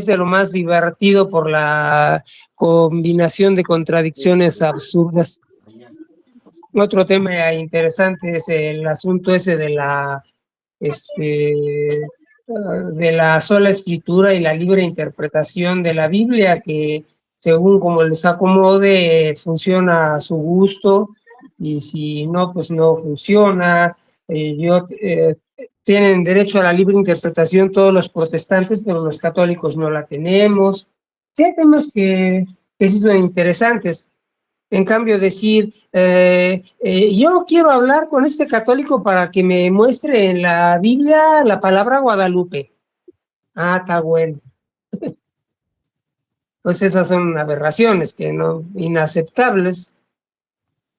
de lo más divertido por la combinación de contradicciones absurdas. Otro tema interesante es el asunto ese de de la sola escritura y la libre interpretación de la Biblia, que según como les acomode, funciona a su gusto, y si no, pues no funciona. Tienen derecho a la libre interpretación todos los protestantes, pero los católicos no la tenemos. Sí, hay temas que sí son interesantes. En cambio, decir, yo quiero hablar con este católico para que me muestre en la Biblia la palabra Guadalupe. Ah, está bueno. Pues esas son aberraciones que no, inaceptables.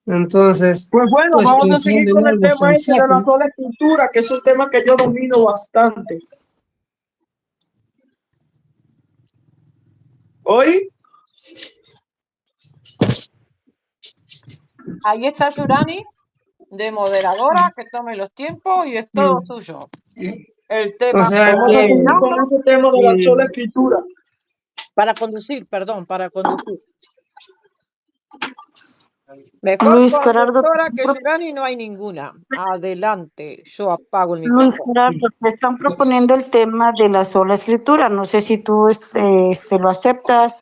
Entonces, Pues bueno, pues vamos a seguir pensando en con el algo tema ese de la sensato. sola escritura, que es un tema que yo domino bastante. ¿Hoy? Ahí está Yurani, de moderadora, que tome los tiempos y es todo suyo. El tema. O sea Vamos a que seguir con ese tema de la sola escritura. Para conducir, perdón, para conducir. Mejor Luis Gerardo, conductora que Yurani no hay ninguna. Adelante, yo apago el Luis micrófono. Gerardo, te están proponiendo el tema de la sola escritura. No sé si tú lo aceptas.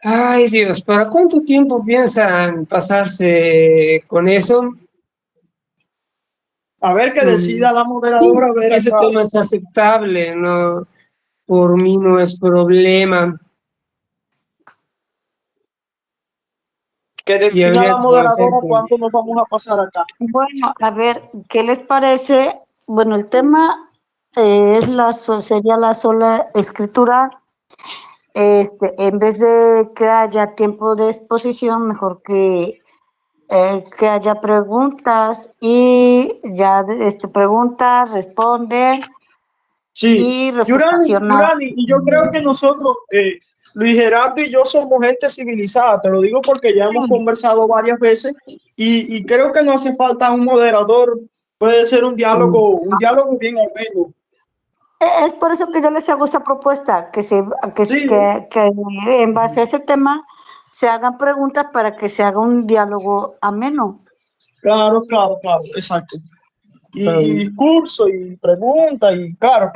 Ay, Dios, ¿para cuánto tiempo piensan pasarse con eso? A ver que decida la moderadora. Sí, A ver ese acá. tema es aceptable, no, por mí no es problema. Que defina la moderadora cuánto nos vamos a pasar acá. Bueno, a ver, ¿qué les parece? Bueno, el tema sería la sola escritura. En vez de que haya tiempo de exposición, mejor que haya preguntas y ya preguntas, responden. Sí, Yurani, y yo creo que nosotros, Luis Gerardo y yo somos gente civilizada, te lo digo porque ya hemos conversado varias veces y creo que no hace falta un moderador, puede ser un diálogo bien ameno. Es por eso que yo les hago esta propuesta, que en base a ese tema se hagan preguntas para que se haga un diálogo ameno. Claro, exacto. Y discurso y pregunta y claro.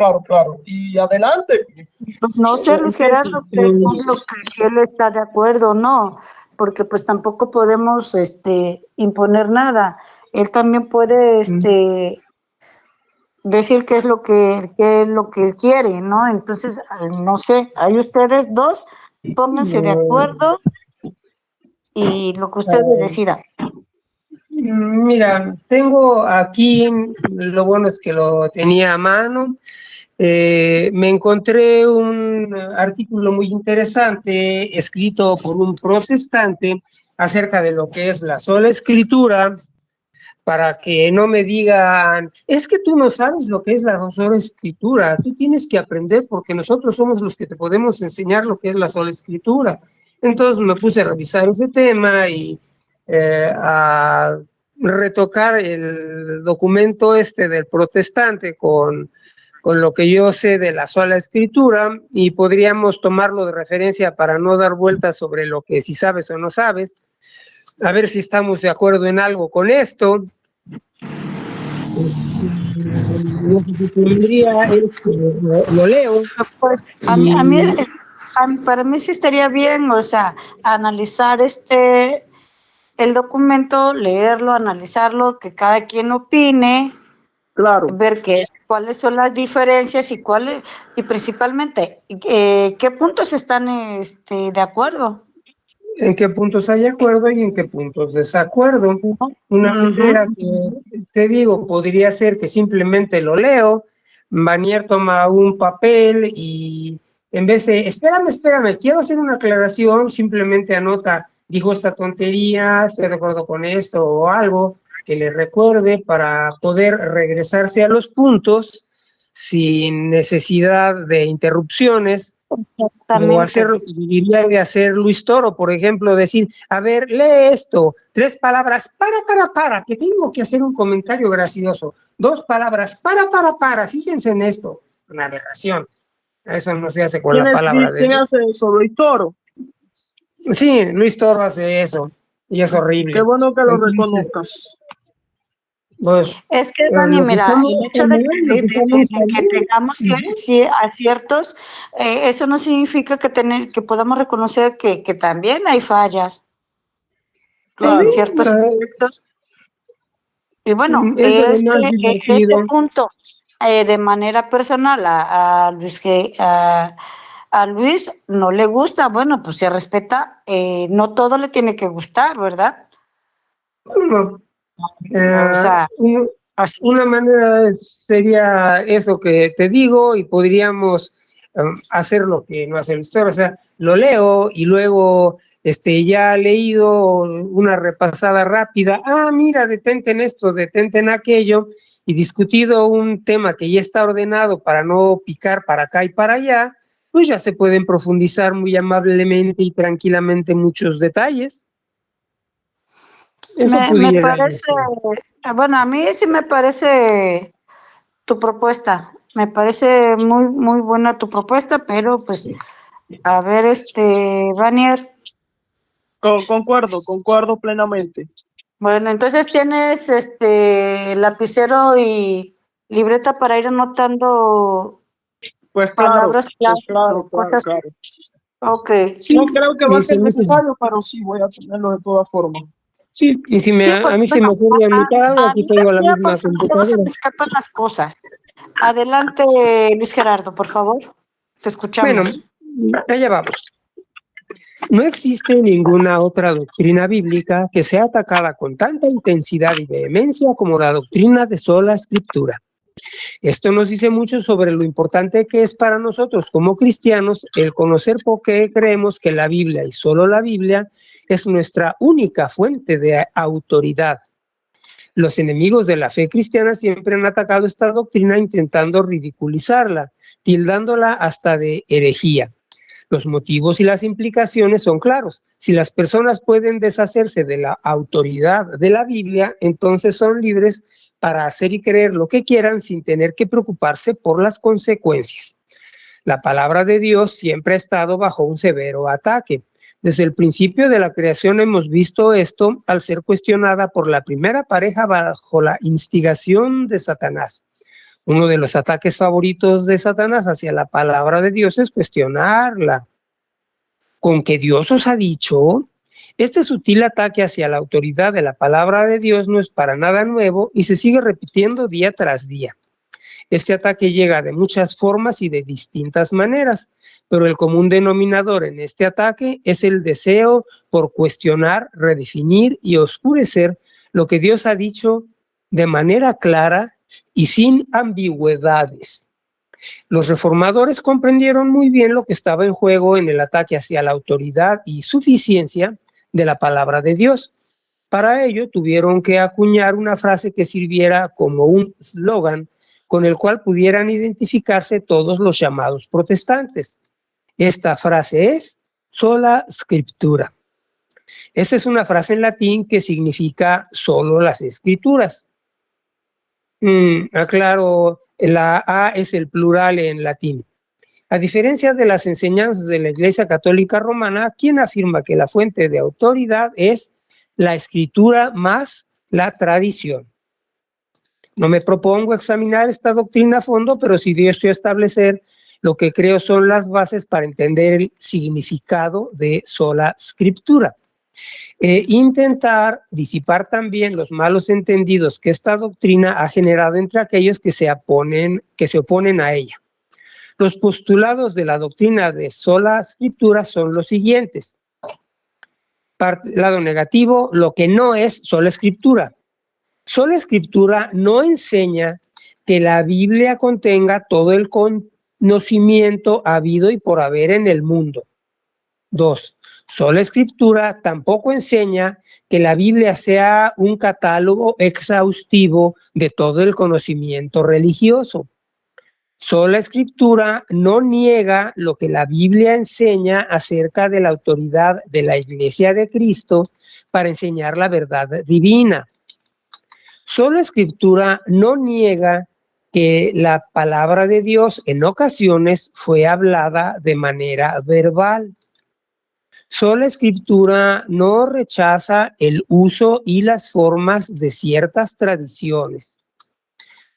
Y adelante. Pues no sé, Luis Gerardo, si él está de acuerdo o no, porque pues tampoco podemos imponer nada. Él también puede decir qué es lo que él quiere, ¿no? Entonces, no sé, ahí ustedes dos pónganse de acuerdo y lo que ustedes decidan. Mira, tengo aquí, lo bueno es que lo tenía a mano. Me encontré un artículo muy interesante escrito por un protestante acerca de lo que es la sola escritura, para que no me digan, es que tú no sabes lo que es la sola escritura, tú tienes que aprender porque nosotros somos los que te podemos enseñar lo que es la sola escritura. Entonces me puse a revisar ese tema y a retocar el documento del protestante con lo que yo sé de la sola escritura, y podríamos tomarlo de referencia para no dar vueltas sobre lo que si sabes o no sabes, a ver si estamos de acuerdo en algo con esto. Lo leo. Pues para mí sí estaría bien, o sea, analizar el documento, leerlo, analizarlo, que cada quien opine, ver cuáles son las diferencias y principalmente qué puntos están de acuerdo. En qué puntos hay acuerdo y en qué puntos desacuerdo. Una manera que te digo podría ser que simplemente lo leo, Vanier toma un papel y en vez de, espérame, quiero hacer una aclaración, simplemente anota, dijo esta tontería, estoy de acuerdo con esto o algo que le recuerde para poder regresarse a los puntos sin necesidad de interrupciones O hacer lo que diría de hacer Luis Toro, por ejemplo, decir, a ver, lee esto, 3 palabras, para, que tengo que hacer un comentario gracioso, 2 palabras, para, fíjense en esto, una aberración. Eso no se hace con la palabra de Dios. ¿Quién hace eso? Luis Toro. Sí, Luis Toro hace eso, y es horrible. Qué bueno que lo reconozcas. Pues, es que, Dani, mira, el hecho de que tengamos aciertos, eso no significa que podamos reconocer que también hay fallas en ciertos aspectos. Y bueno, este punto, de manera personal, a Luis no le gusta, bueno, pues se respeta, no todo le tiene que gustar, ¿verdad? Bueno, o sea, una manera sería eso que te digo, y podríamos hacer lo que no hace el historia, o sea, lo leo y luego ya leído una repasada rápida, mira, detente en esto, detente en aquello, y discutido un tema que ya está ordenado para no picar para acá y para allá, pues ya se pueden profundizar muy amablemente y tranquilamente muchos detalles. Me parece, bueno, a mí sí me parece tu propuesta, me parece muy buena tu propuesta, pero pues, a ver, Vanier. Concuerdo plenamente. Bueno, entonces tienes lapicero y libreta para ir anotando pues palabras claro, cosas. Claro. Okay. Sí, no creo que va a ser necesario, pero sí voy a tenerlo de todas formas. Sí, y si a mí se me ocurre anotado, aquí tengo la misma computadora. Se me escapan las cosas. Adelante, Luis Gerardo, por favor. Te escuchamos. Bueno, allá vamos. No existe ninguna otra doctrina bíblica que sea atacada con tanta intensidad y vehemencia como la doctrina de sola escritura. Esto nos dice mucho sobre lo importante que es para nosotros como cristianos el conocer por qué creemos que la Biblia y solo la Biblia es nuestra única fuente de autoridad. Los enemigos de la fe cristiana siempre han atacado esta doctrina intentando ridiculizarla, tildándola hasta de herejía. Los motivos y las implicaciones son claros. Si las personas pueden deshacerse de la autoridad de la Biblia, entonces son libres para hacer y creer lo que quieran sin tener que preocuparse por las consecuencias. La palabra de Dios siempre ha estado bajo un severo ataque. Desde el principio de la creación hemos visto esto al ser cuestionada por la primera pareja bajo la instigación de Satanás. Uno de los ataques favoritos de Satanás hacia la palabra de Dios es cuestionarla. ¿Con que Dios os ha dicho? Este sutil ataque hacia la autoridad de la palabra de Dios no es para nada nuevo y se sigue repitiendo día tras día. Este ataque llega de muchas formas y de distintas maneras, pero el común denominador en este ataque es el deseo por cuestionar, redefinir y oscurecer lo que Dios ha dicho de manera clara y sin ambigüedades. Los reformadores comprendieron muy bien lo que estaba en juego en el ataque hacia la autoridad y suficiencia de la palabra de Dios. Para ello tuvieron que acuñar una frase que sirviera como un eslogan con el cual pudieran identificarse todos los llamados protestantes. Esta frase es sola scriptura. Esta es una frase en latín que significa solo las escrituras. Aclaro, la A es el plural en latín. A diferencia de las enseñanzas de la Iglesia Católica Romana, quien afirma que la fuente de autoridad es la escritura más la tradición. No me propongo examinar esta doctrina a fondo, pero sí deseo establecer lo que creo son las bases para entender el significado de sola scriptura. Intentar disipar también los malos entendidos que esta doctrina ha generado entre aquellos que se oponen a ella. Los postulados de la doctrina de sola escritura son los siguientes. Lado negativo, lo que no es sola escritura. Sola escritura no enseña que la Biblia contenga todo el conocimiento habido y por haber en el mundo. 2. Sola escritura tampoco enseña que la Biblia sea un catálogo exhaustivo de todo el conocimiento religioso. Sola Escritura no niega lo que la Biblia enseña acerca de la autoridad de la Iglesia de Cristo para enseñar la verdad divina. Sola Escritura no niega que la palabra de Dios en ocasiones fue hablada de manera verbal. Sola Escritura no rechaza el uso y las formas de ciertas tradiciones.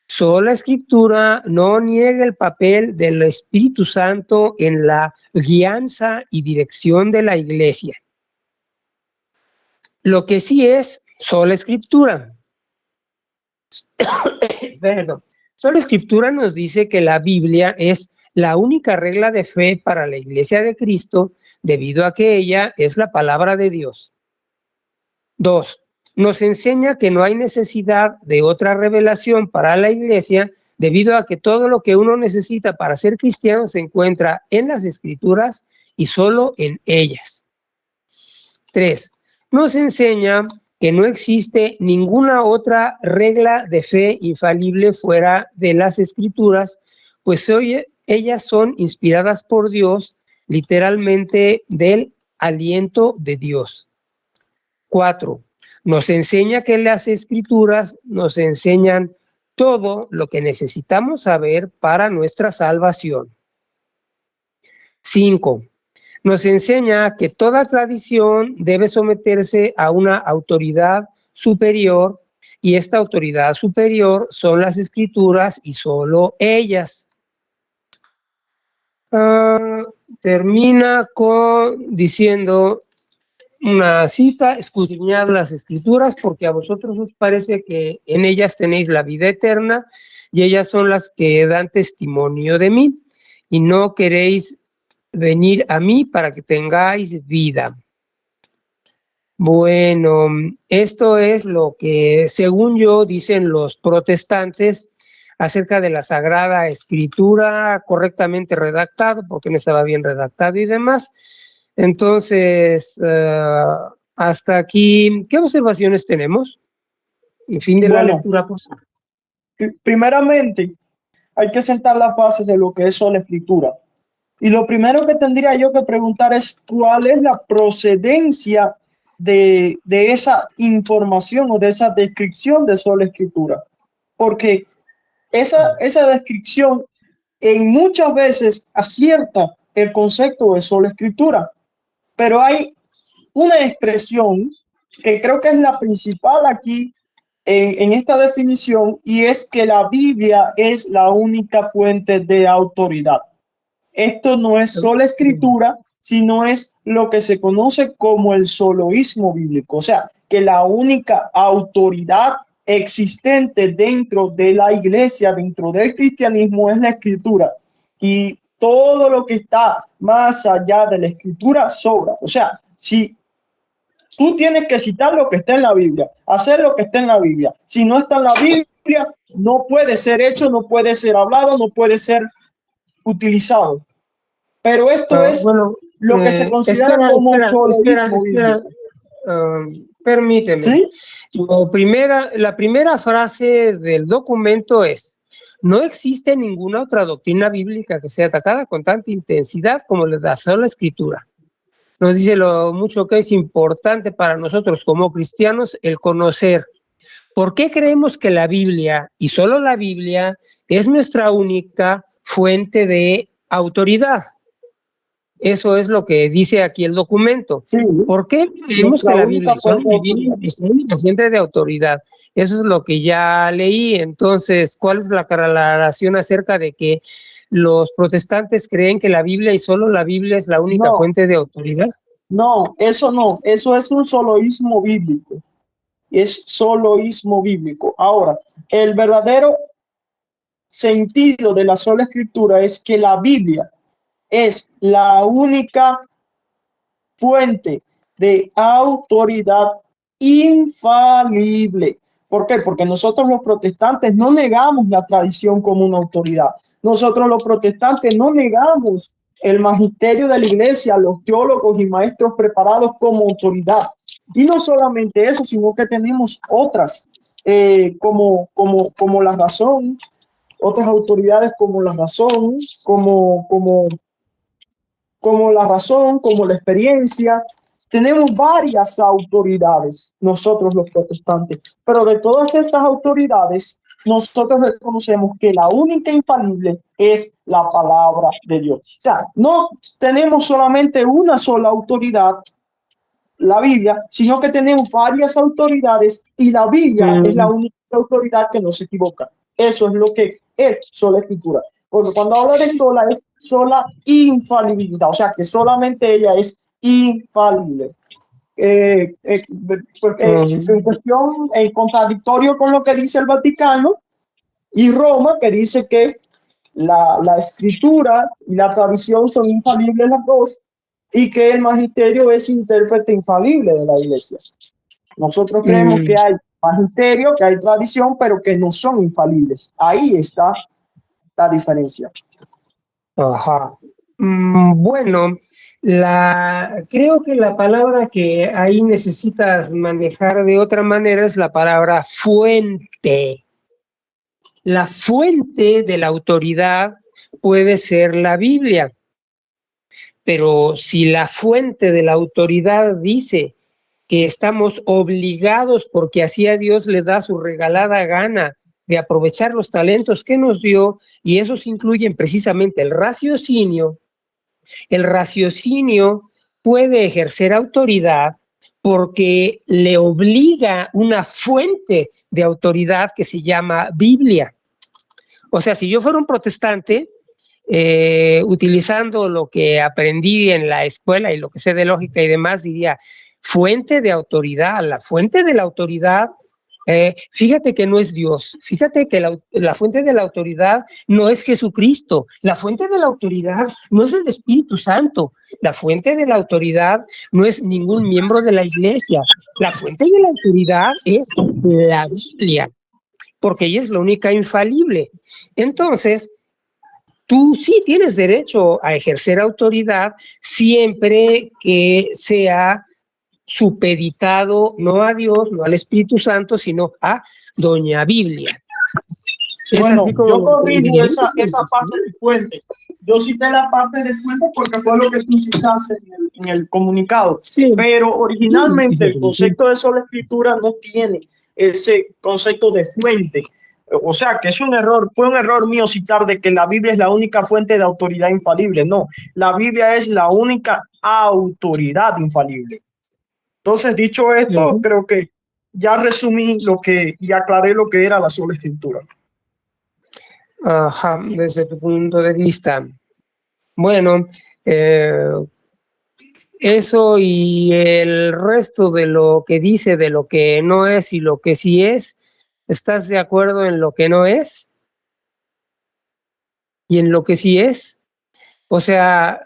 Sola Escritura no niega el papel del Espíritu Santo en la guianza y dirección de la Iglesia. Lo que sí es sola Escritura. Perdón. Sola Escritura nos dice que la Biblia es la única regla de fe para la Iglesia de Cristo, debido a que ella es la palabra de Dios. 2. Nos enseña que no hay necesidad de otra revelación para la Iglesia, debido a que todo lo que uno necesita para ser cristiano se encuentra en las Escrituras y solo en ellas. 3. Nos enseña que no existe ninguna otra regla de fe infalible fuera de las Escrituras, pues ellas son inspiradas por Dios, literalmente del aliento de Dios. 4. Nos enseña que las Escrituras nos enseñan todo lo que necesitamos saber para nuestra salvación. 5. Nos enseña que toda tradición debe someterse a una autoridad superior, y esta autoridad superior son las Escrituras y solo ellas. Termina diciendo una cita: escudriñad las Escrituras, porque a vosotros os parece que en ellas tenéis la vida eterna, y ellas son las que dan testimonio de mí, y no queréis venir a mí para que tengáis vida. Bueno, esto es lo que, según yo, dicen los protestantes acerca de la Sagrada Escritura, correctamente redactado, porque no estaba bien redactado y demás. Entonces, hasta aquí, ¿qué observaciones tenemos? En fin de la lectura, pues. Primeramente, hay que sentar las bases de lo que es sola Escritura. Y lo primero que tendría yo que preguntar es cuál es la procedencia de esa información o de esa descripción de sola Escritura. Porque esa descripción en muchas veces acierta el concepto de sola Escritura. Pero hay una expresión que creo que es la principal aquí en esta definición, y es que la Biblia es la única fuente de autoridad. Esto no es sola Escritura, sino es lo que se conoce como el soloísmo bíblico. O sea, que la única autoridad existente dentro de la iglesia, dentro del cristianismo, es la Escritura. Y todo lo que está más allá de la Escritura sobra. O sea, si tú tienes que citar lo que está en la Biblia, hacer lo que está en la Biblia. Si no está en la Biblia, no puede ser hecho, no puede ser hablado, no puede ser utilizado. Pero esto es lo que se considera como soloísmo bíblico. Permíteme. ¿Sí? La primera frase del documento es: no existe ninguna otra doctrina bíblica que sea atacada con tanta intensidad como la sola Escritura. Nos dice lo mucho que es importante para nosotros como cristianos el conocer por qué creemos que la Biblia, y solo la Biblia, es nuestra única fuente de autoridad. Eso es lo que dice aquí el documento. Sí. ¿Por qué creemos que la Biblia es la única fuente de autoridad? Eso es lo que ya leí. Entonces, ¿cuál es la aclaración acerca de que los protestantes creen que la Biblia y solo la Biblia es la única fuente de autoridad? No, eso no. Eso es un soloísmo bíblico. Es soloísmo bíblico. Ahora, el verdadero sentido de la sola Escritura es que la Biblia es la única fuente de autoridad infalible. ¿Por qué? Porque nosotros los protestantes no negamos la tradición como una autoridad. Nosotros los protestantes no negamos el magisterio de la iglesia, los teólogos y maestros preparados como autoridad. Y no solamente eso, sino que tenemos otras, como la razón, otras autoridades como la razón, como la razón, como la experiencia. Tenemos varias autoridades, nosotros los protestantes, pero de todas esas autoridades, nosotros reconocemos que la única infalible es la palabra de Dios. O sea, no tenemos solamente una sola autoridad, la Biblia, sino que tenemos varias autoridades y la Biblia es la única autoridad que no se equivoca. Eso es lo que es sola escritura. Porque cuando habla de sola es sola infalibilidad, o sea que solamente ella es infalible. En cuestión, en contradictorio con lo que dice el Vaticano y Roma, que dice que la escritura y la tradición son infalibles las dos, y que el magisterio es intérprete infalible de la iglesia. Nosotros creemos que hay magisterio, que hay tradición, pero que no son infalibles. Ahí está la diferencia. Ajá. Bueno, creo que la palabra que ahí necesitas manejar de otra manera es la palabra fuente. La fuente de la autoridad puede ser la Biblia, pero si la fuente de la autoridad dice que estamos obligados, porque así a Dios le da su regalada gana de aprovechar los talentos que nos dio, y esos incluyen precisamente el raciocinio puede ejercer autoridad porque le obliga una fuente de autoridad que se llama Biblia. O sea, si yo fuera un protestante, utilizando lo que aprendí en la escuela y lo que sé de lógica y demás, diría, fuente de autoridad. La fuente de la autoridad, fíjate que no es Dios, fíjate que la fuente de la autoridad no es Jesucristo, la fuente de la autoridad no es el Espíritu Santo, la fuente de la autoridad no es ningún miembro de la iglesia, la fuente de la autoridad es la Biblia, porque ella es la única infalible. Entonces, tú sí tienes derecho a ejercer autoridad siempre que sea supeditado no a Dios, no al Espíritu Santo, sino a Doña Biblia. Bueno, yo corrijo esa parte de fuente. Yo cité la parte de fuente porque fue lo que tú citaste en el comunicado. Sí. Pero originalmente el concepto de sola escritura no tiene ese concepto de fuente. O sea, que es un error, fue un error mío citar de que la Biblia es la única fuente de autoridad infalible. No, la Biblia es la única autoridad infalible. Entonces, dicho esto, creo que ya resumí y aclaré lo que era la sola escritura. Ajá, desde tu punto de vista. Bueno, eso y el resto de lo que dice de lo que no es y lo que sí es, ¿estás de acuerdo en lo que no es? ¿Y en lo que sí es? O sea,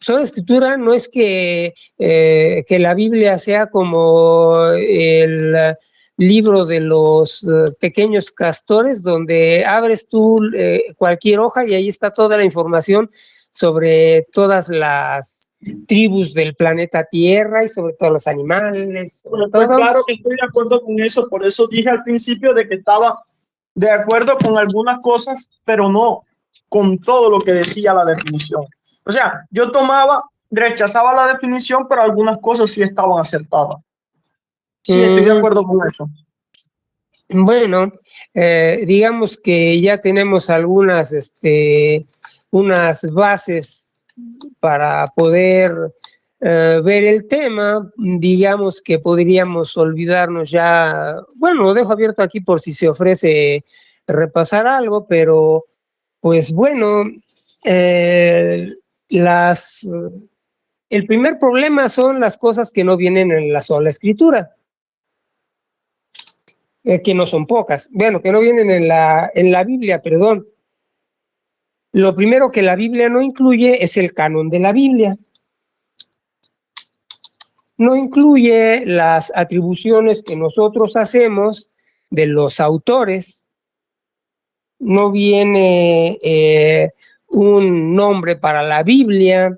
sola escritura no es que la Biblia sea como el libro de los pequeños castores, donde abres tú cualquier hoja y ahí está toda la información sobre todas las tribus del planeta Tierra y sobre todos los animales. Sobre pues todo. Claro que estoy de acuerdo con eso, por eso dije al principio de que estaba de acuerdo con algunas cosas, pero no con todo lo que decía la definición. O sea, yo rechazaba la definición, pero algunas cosas sí estaban acertadas. Sí, estoy de acuerdo con eso. Bueno, digamos que ya tenemos unas bases para poder ver el tema. Digamos que podríamos olvidarnos ya, bueno, lo dejo abierto aquí por si se ofrece repasar algo, pero pues bueno, el primer problema son las cosas que no vienen en la sola escritura. Que no son pocas, bueno, que no vienen en la Biblia, perdón. Lo primero que la Biblia no incluye es el canon de la Biblia. No incluye las atribuciones que nosotros hacemos de los autores. No viene un nombre para la Biblia.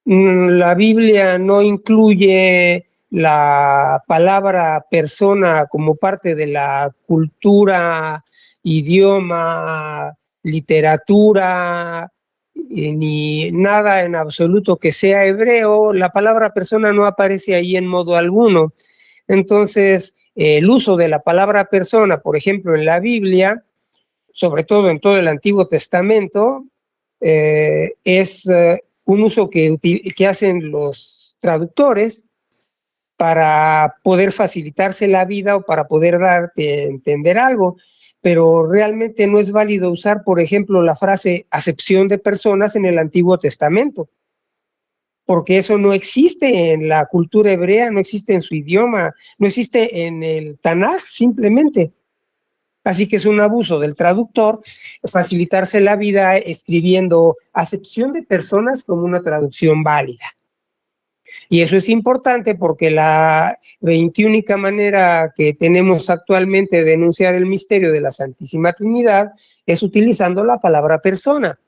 La Biblia no incluye la palabra persona como parte de la cultura idioma, literatura, ni nada en absoluto que sea hebreo, la palabra persona no aparece ahí en modo alguno. Entonces, el uso de la palabra persona, por ejemplo, en la Biblia, sobre todo en todo el Antiguo Testamento, es un uso que hacen los traductores para poder facilitarse la vida o para poder darte a entender algo, pero realmente no es válido usar, por ejemplo, la frase acepción de personas en el Antiguo Testamento, porque eso no existe en la cultura hebrea, no existe en su idioma, no existe en el Tanaj, simplemente. Así que es un abuso del traductor facilitarse la vida escribiendo acepción de personas como una traducción válida. Y eso es importante porque la 21ª manera que tenemos actualmente de denunciar el misterio de la Santísima Trinidad es utilizando la palabra persona,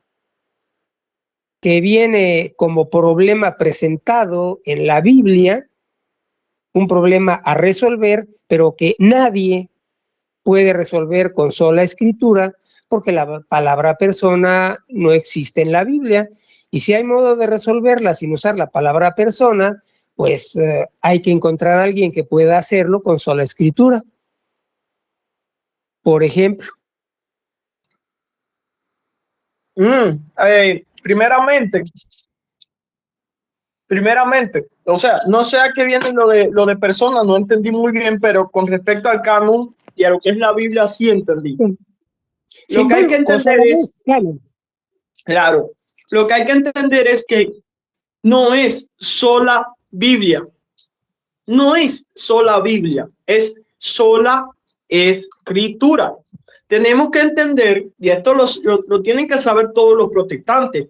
que viene como problema presentado en la Biblia, un problema a resolver, pero que nadie puede resolver con sola escritura, porque la palabra persona no existe en la Biblia. Y si hay modo de resolverla sin usar la palabra persona, pues hay que encontrar a alguien que pueda hacerlo con sola escritura. Por ejemplo. Primeramente, o sea, no sé a qué viene lo de persona, no entendí muy bien, pero con respecto al canon y a lo que es la Biblia, sí entendí. Lo que hay que entender es, claro, lo que hay que entender es que no es sola Biblia, no es sola Biblia, es sola escritura. Tenemos que entender, y esto lo tienen que saber todos los protestantes,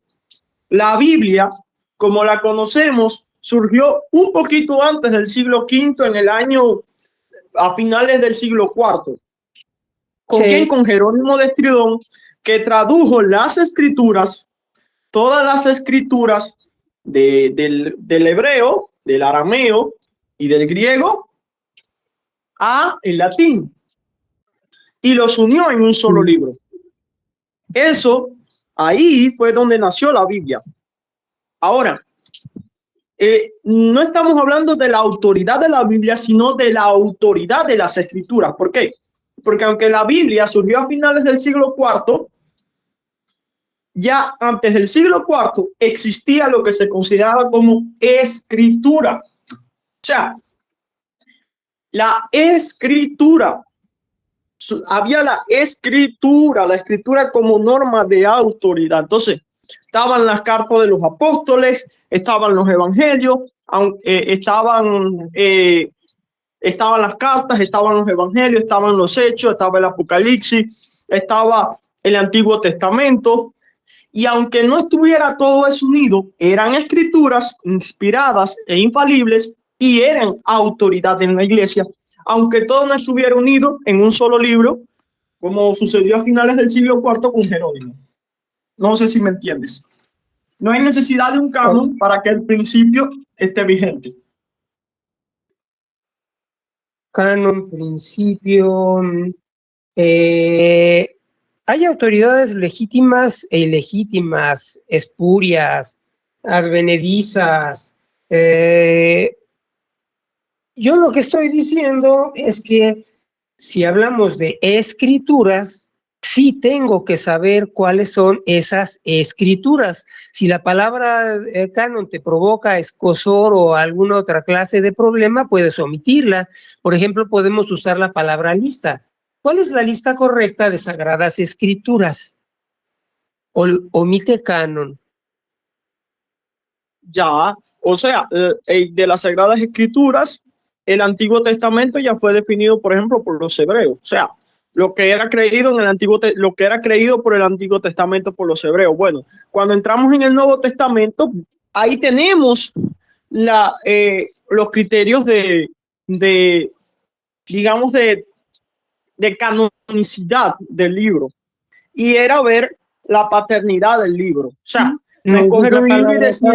la Biblia, como la conocemos, surgió un poquito antes del siglo V, en el año, a finales del siglo IV. ¿Con quién? Con Jerónimo de Estridón, que tradujo las escrituras, todas las escrituras del hebreo, del arameo y del griego a el latín, y los unió en un solo libro. Eso, ahí fue donde nació la Biblia. Ahora, no estamos hablando de la autoridad de la Biblia, sino de la autoridad de las escrituras. ¿Por qué? Porque aunque la Biblia surgió a finales del siglo IV, ya antes del siglo IV existía lo que se consideraba como escritura. O sea, la escritura, había la escritura como norma de autoridad. Entonces, estaban las cartas de los apóstoles, estaban los evangelios, estaban las cartas, estaban los evangelios, estaban los hechos, estaba el Apocalipsis, estaba el Antiguo Testamento. Y aunque no estuviera todo eso unido, eran escrituras inspiradas e infalibles y eran autoridad en la iglesia, aunque todo no estuviera unido en un solo libro, como sucedió a finales del siglo IV con Jerónimo. No sé si me entiendes. No hay necesidad de un canon para que el principio esté vigente. Canon, principio. Hay autoridades legítimas e ilegítimas, espurias, advenedizas. Yo lo que estoy diciendo es que si hablamos de escrituras, sí tengo que saber cuáles son esas escrituras. Si la palabra canon te provoca escozor o alguna otra clase de problema, puedes omitirla. Por ejemplo, podemos usar la palabra lista. ¿Cuál es la lista correcta de sagradas escrituras? Omite canon. Ya, o sea, de las sagradas escrituras, el Antiguo Testamento ya fue definido, por ejemplo, por los hebreos. O sea, lo que era creído en el lo que era creído por el Antiguo Testamento por los hebreos. Bueno, cuando entramos en el Nuevo Testamento, ahí tenemos los criterios digamos, de canonicidad del libro. Y era ver la paternidad del libro. O sea, no escoger un libro y decir,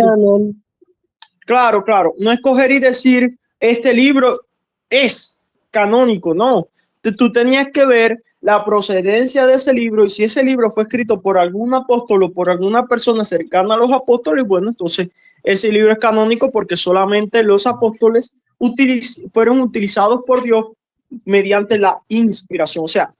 claro, no escoger y decir, este libro es canónico, no. Tú tenías que ver la procedencia de ese libro, y si ese libro fue escrito por algún apóstol o por alguna persona cercana a los apóstoles, bueno, entonces ese libro es canónico porque solamente los apóstoles fueron utilizados por Dios mediante la inspiración. O sea,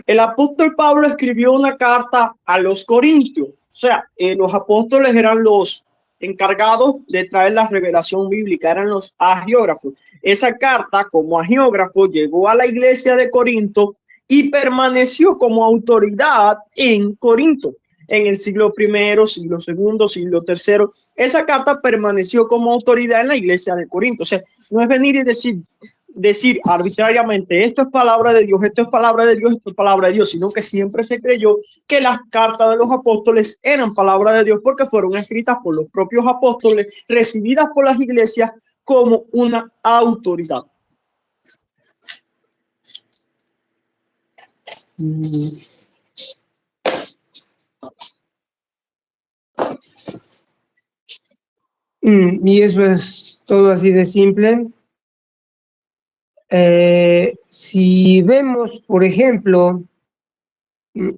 el apóstol Pablo escribió una carta a los corintios. O sea, los apóstoles eran los encargados de traer la revelación bíblica, eran los agiógrafos. Esa carta, como agiógrafo, llegó a la iglesia de Corinto y permaneció como autoridad en Corinto. En el siglo I, siglo II, siglo III, esa carta permaneció como autoridad en la iglesia de Corinto. O sea, no es venir y decir arbitrariamente esto es palabra de Dios, esto es palabra de Dios, esto es palabra de Dios, sino que siempre se creyó que las cartas de los apóstoles eran palabra de Dios porque fueron escritas por los propios apóstoles, recibidas por las iglesias como una autoridad. Y eso es todo así de simple. Si vemos, por ejemplo,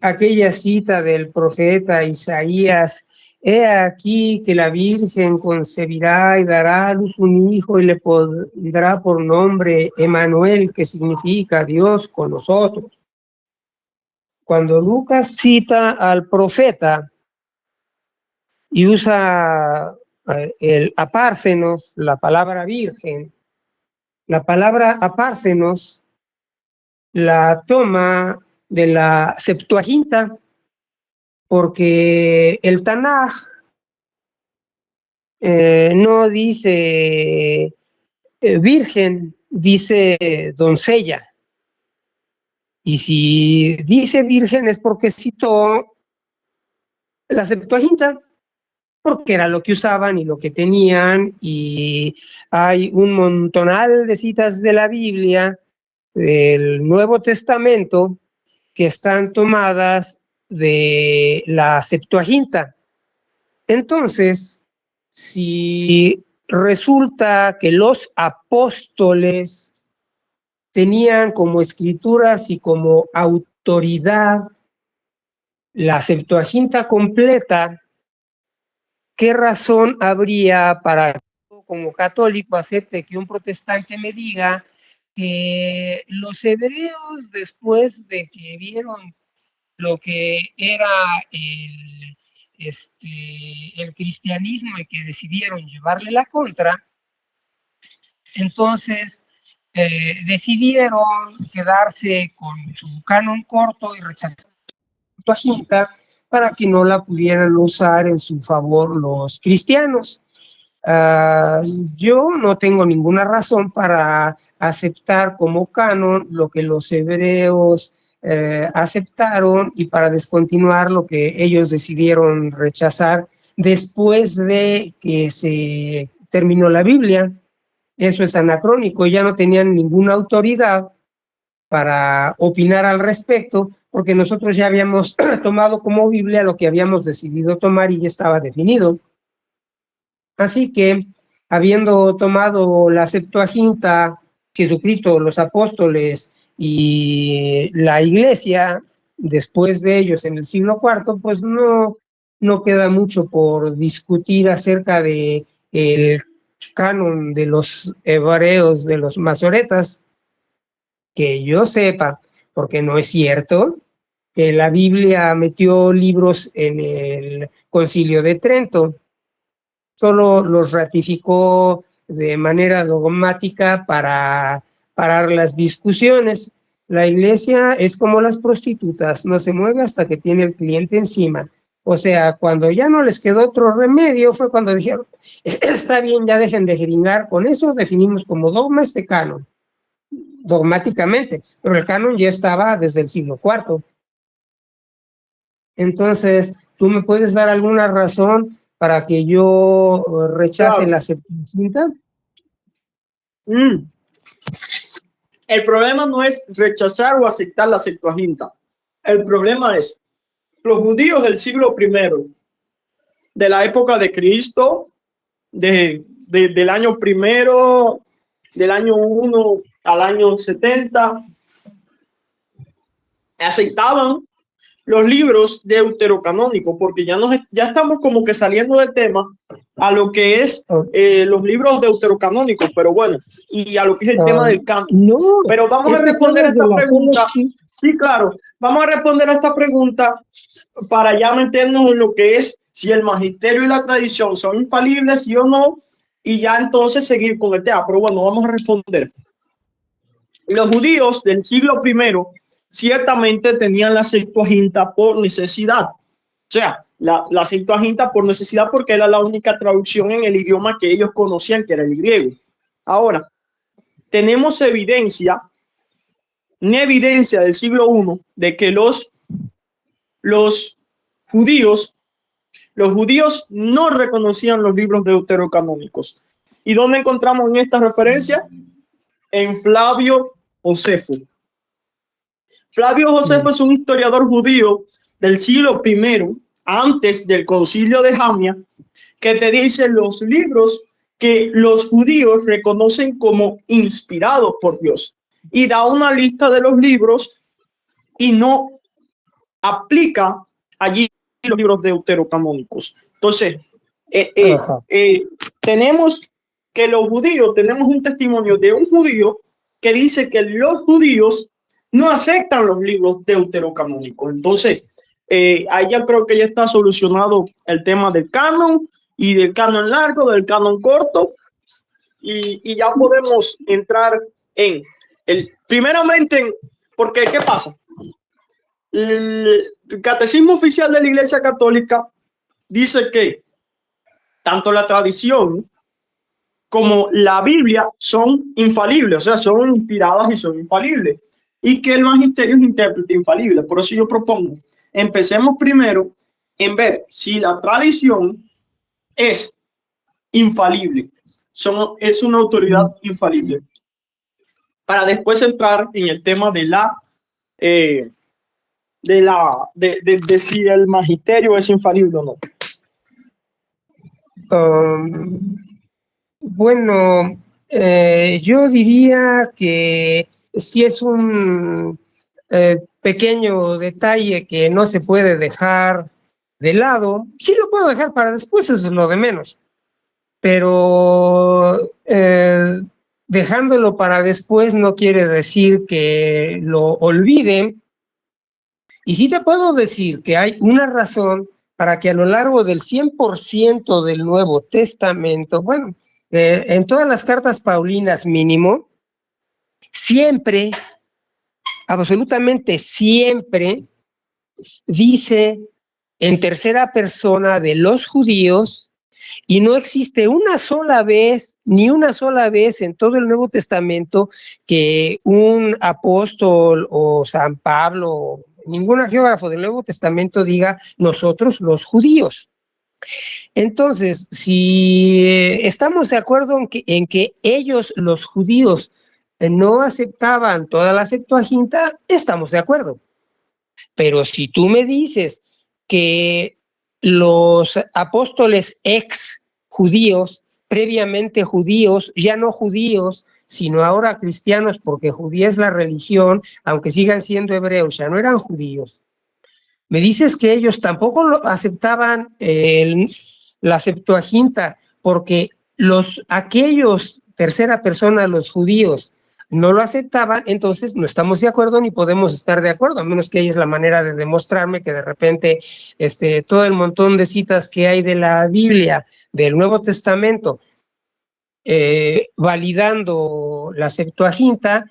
aquella cita del profeta Isaías, he aquí que la Virgen concebirá y dará a luz un hijo y le pondrá por nombre Emanuel, que significa Dios con nosotros. Cuando Lucas cita al profeta y usa el apárcenos, la palabra virgen, la palabra apárcenos la toma de la Septuaginta, porque el Tanaj no dice virgen, dice doncella. Y si dice virgen es porque citó la Septuaginta, porque era lo que usaban y lo que tenían, y hay un montonal de citas de la Biblia, del Nuevo Testamento, que están tomadas de la Septuaginta. Entonces, si resulta que los apóstoles tenían como escrituras y como autoridad la Septuaginta completa, ¿qué razón habría para que yo, como católico, acepte que un protestante me diga que los hebreos, después de que vieron lo que era el cristianismo y que decidieron llevarle la contra, entonces decidieron quedarse con su canon corto y rechazar la Septuaginta para que no la pudieran usar en su favor los cristianos? Yo no tengo ninguna razón para aceptar como canon lo que los hebreos aceptaron y para descontinuar lo que ellos decidieron rechazar después de que se terminó la Biblia. Eso es anacrónico, ya no tenían ninguna autoridad para opinar al respecto, porque nosotros ya habíamos tomado como Biblia lo que habíamos decidido tomar y ya estaba definido. Así que, habiendo tomado la Septuaginta, Jesucristo, los apóstoles y la iglesia, después de ellos en el siglo IV, pues no queda mucho por discutir acerca de el canon de los hebreos, de los masoretas, que yo sepa, porque no es cierto que la Biblia metió libros en el Concilio de Trento, solo los ratificó de manera dogmática para parar las discusiones. La iglesia es como las prostitutas, no se mueve hasta que tiene el cliente encima. O sea, cuando ya no les quedó otro remedio, fue cuando dijeron, está bien, ya dejen de jeringar, con eso definimos como dogma este canon, dogmáticamente, pero el canon ya estaba desde el siglo IV. Entonces, ¿tú me puedes dar alguna razón para que yo rechace la Septuaginta? El problema no es rechazar o aceptar la Septuaginta. El problema es los judíos del siglo I, de la época de Cristo, del año del año 1 al año 70, aceptaban los libros deuterocanónicos, porque ya estamos como que saliendo del tema a lo que es los libros deuterocanónicos, pero bueno, y a lo que es el tema del canon. No, pero vamos a responder esta pregunta. Sí, claro, vamos a responder a esta pregunta para ya meternos en lo que es si el magisterio y la tradición son infalibles, sí o no, y ya entonces seguir con el tema. Pero bueno, vamos a responder. Los judíos del siglo I ciertamente tenían la Septuaginta por necesidad. O sea, la Septuaginta por necesidad porque era la única traducción en el idioma que ellos conocían, que era el griego. Ahora, tenemos una evidencia del siglo I de que los judíos no reconocían los libros deuterocanónicos. ¿Y dónde encontramos en esta referencia? En Flavio Josefo. Flavio Josefo es un historiador judío del siglo I, antes del concilio de Jamnia, que te dice los libros que los judíos reconocen como inspirados por Dios, y da una lista de los libros y no aplica allí los libros deuterocanónicos. Entonces, tenemos que los judíos, tenemos un testimonio de un judío que dice que los judíos no aceptan los libros deuterocanónicos. Entonces, ahí ya creo que ya está solucionado el tema del canon y del canon largo, del canon corto, y ya podemos entrar en primeramente, porque ¿qué pasa? El Catecismo Oficial de la Iglesia Católica dice que tanto la tradición como la Biblia son infalibles, o sea, son inspiradas y son infalibles, y que el magisterio es intérprete infalible. Por eso yo propongo, empecemos primero en ver si la tradición es infalible, es una autoridad infalible, para después entrar en el tema de si el magisterio es infalible o no. Bueno, yo diría que si es un pequeño detalle que no se puede dejar de lado, sí lo puedo dejar para después, eso es lo de menos, pero dejándolo para después no quiere decir que lo olviden. Y sí te puedo decir que hay una razón para que a lo largo del 100% del Nuevo Testamento, bueno, en todas las cartas paulinas mínimo, siempre, absolutamente siempre, dice en tercera persona de los judíos, y no existe una sola vez, ni una sola vez en todo el Nuevo Testamento que un apóstol o San Pablo, ningún geógrafo del Nuevo Testamento diga nosotros los judíos. Entonces, si estamos de acuerdo en que ellos, los judíos, no aceptaban toda la Septuaginta, estamos de acuerdo. Pero si tú me dices que los apóstoles ex judíos, previamente judíos, ya no judíos, sino ahora cristianos, porque judía es la religión, aunque sigan siendo hebreos, ya no eran judíos. Me dices que ellos tampoco aceptaban la Septuaginta, porque aquellos tercera persona, los judíos, no lo aceptaban, entonces no estamos de acuerdo ni podemos estar de acuerdo, a menos que ella es la manera de demostrarme que de repente todo el montón de citas que hay de la Biblia, del Nuevo Testamento, validando la Septuaginta,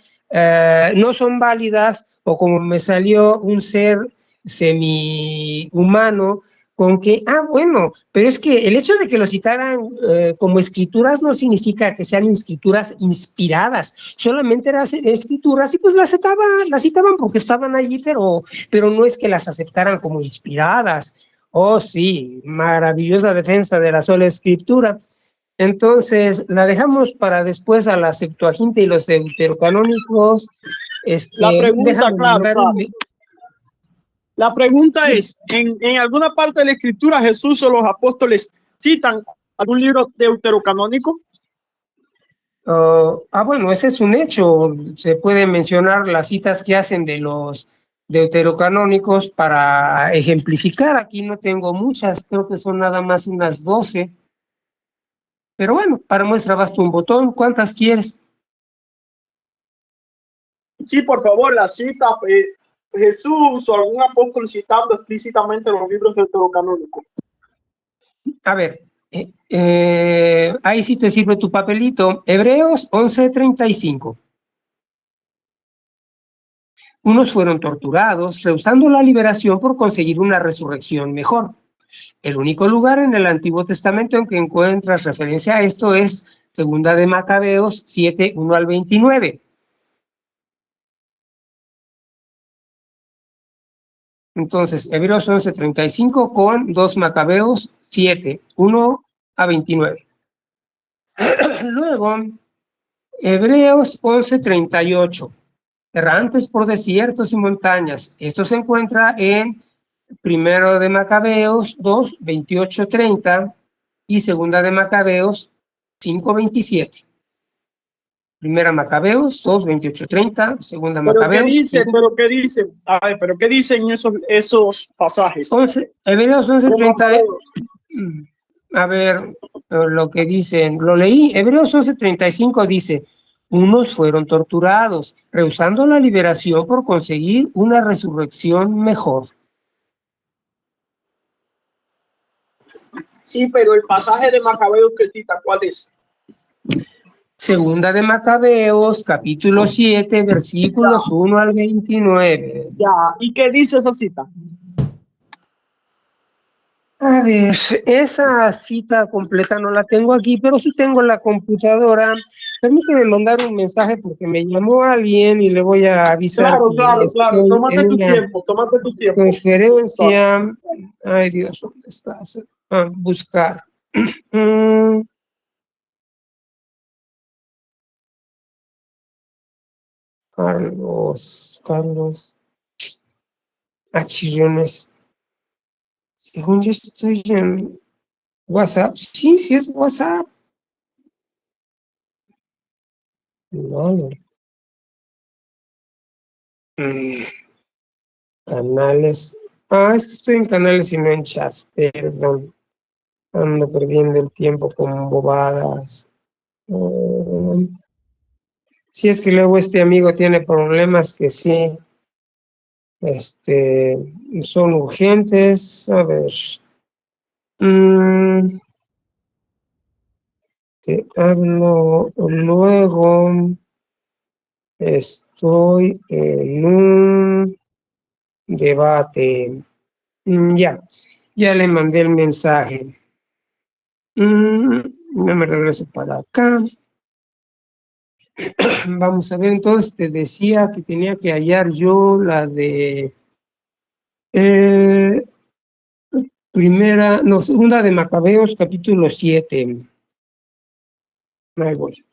no son válidas, o como me salió un ser semi-humano con que, bueno, pero es que el hecho de que lo citaran como escrituras no significa que sean escrituras inspiradas, solamente eran escrituras y pues las citaban porque estaban allí, pero no es que las aceptaran como inspiradas. Oh, sí, maravillosa defensa de la sola escritura. Entonces, la dejamos para después a la Septuaginta y los deuterocanónicos. La pregunta, claro. La pregunta es, ¿en alguna parte de la Escritura Jesús o los apóstoles citan algún libro deuterocanónico? Bueno, ese es un hecho. Se puede mencionar las citas que hacen de los deuterocanónicos para ejemplificar. Aquí no tengo muchas, creo que son nada más unas 12. Pero bueno, para muestra basta un botón. ¿Cuántas quieres? Sí, por favor, la cita, Jesús o algún apóstol citando explícitamente los libros deuterocanónicos. A ver, ahí sí te sirve tu papelito. Hebreos 11:35. Unos fueron torturados, rehusando la liberación por conseguir una resurrección mejor. El único lugar en el Antiguo Testamento en que encuentras referencia a esto es Segunda de Macabeos 7:1-29. Entonces, Hebreos 11:35 con 2 Macabeos 7:1-29. Luego, Hebreos 11:38. Errantes por desiertos y montañas. Esto se encuentra en Primero de Macabeos 2:28-30 y Segunda de Macabeos 5:27. Primera Macabeos 2:28-30, Segunda Macabeos. ¿Pero qué dicen? A ver, ¿pero qué dicen esos pasajes? Hebreos 11:30. A ver, lo que dicen, lo leí. Hebreos 11:35 dice: unos fueron torturados, rehusando la liberación por conseguir una resurrección mejor. Sí, pero el pasaje de Macabeos que cita, ¿cuál es? Segunda de Macabeos, capítulo 7, versículos 1-29. Ya, ¿y qué dice esa cita? A ver, esa cita completa no la tengo aquí, pero sí tengo la computadora. Permíteme mandar un mensaje porque me llamó alguien y le voy a avisar. Claro. Tómate tu tiempo. Conferencia. Ay, Dios, ¿dónde estás? Buscar. Carlos. Achillones. Según yo estoy en WhatsApp. Sí, es WhatsApp. No. Canales. Es que estoy en canales y no en chats. Perdón. Ando perdiendo el tiempo con bobadas. Si es que luego este amigo tiene problemas que sí, son urgentes. A ver. Te hablo luego. Estoy en un debate. Ya le mandé el mensaje. No me regreso para acá. Vamos a ver, entonces te decía que tenía que hallar yo la de Segunda de Macabeos, capítulo 7. Ahí voy.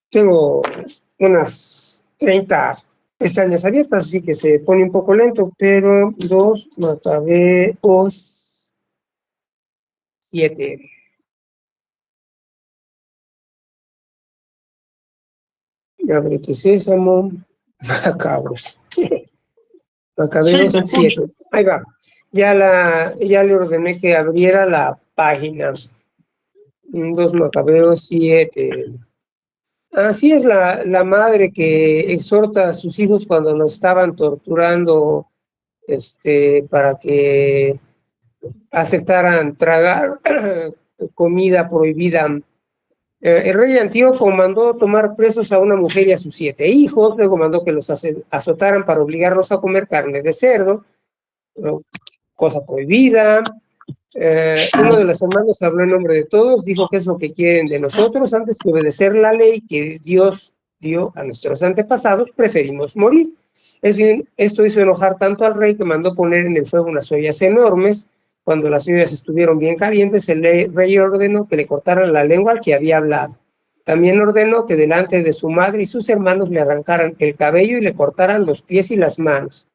Tengo unas 30 pestañas abiertas, así que se pone un poco lento, pero 2 Macabeos 7. Abre tu sésamo, macabros. Macabeos 7. Ahí va. Ya le ordené que abriera la página. 2 Macabeos 7. Así es la madre que exhorta a sus hijos cuando los estaban torturando, para que aceptaran tragar comida prohibida. El rey Antíoco mandó tomar presos a una mujer y a sus 7 hijos, luego mandó que los azotaran para obligarlos a comer carne de cerdo, cosa prohibida. Uno de los hermanos habló en nombre de todos, dijo que es lo que quieren de nosotros, antes que obedecer la ley que Dios dio a nuestros antepasados, preferimos morir. Esto hizo enojar tanto al rey que mandó poner en el fuego unas ollas enormes. Cuando las ollas estuvieron bien calientes, el rey ordenó que le cortaran la lengua al que había hablado. También ordenó que delante de su madre y sus hermanos le arrancaran el cabello y le cortaran los pies y las manos.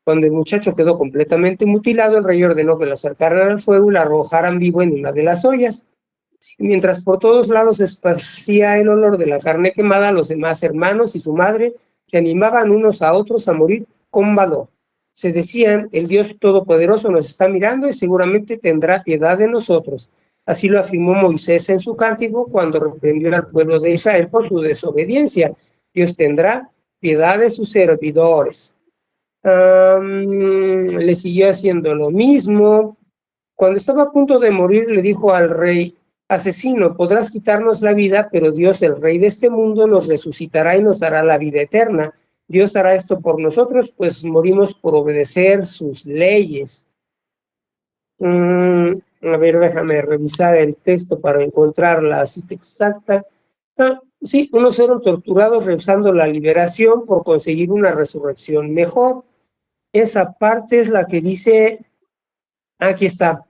Cuando el muchacho quedó completamente mutilado, el rey ordenó que lo acercaran al fuego y lo arrojaran vivo en una de las ollas. Mientras por todos lados se esparcía el olor de la carne quemada, los demás hermanos y su madre se animaban unos a otros a morir con valor. Se decían, el Dios Todopoderoso nos está mirando y seguramente tendrá piedad de nosotros. Así lo afirmó Moisés en su cántico cuando reprendió al pueblo de Israel por su desobediencia. Dios tendrá piedad de sus servidores. Le siguió haciendo lo mismo. Cuando estaba a punto de morir, le dijo al rey, asesino, podrás quitarnos la vida, pero Dios, el rey de este mundo, nos resucitará y nos dará la vida eterna. Dios hará esto por nosotros, pues morimos por obedecer sus leyes. A ver, déjame revisar el texto para encontrar la cita exacta. Sí, unos fueron torturados rehusando la liberación por conseguir una resurrección mejor. Esa parte es la que dice, aquí está.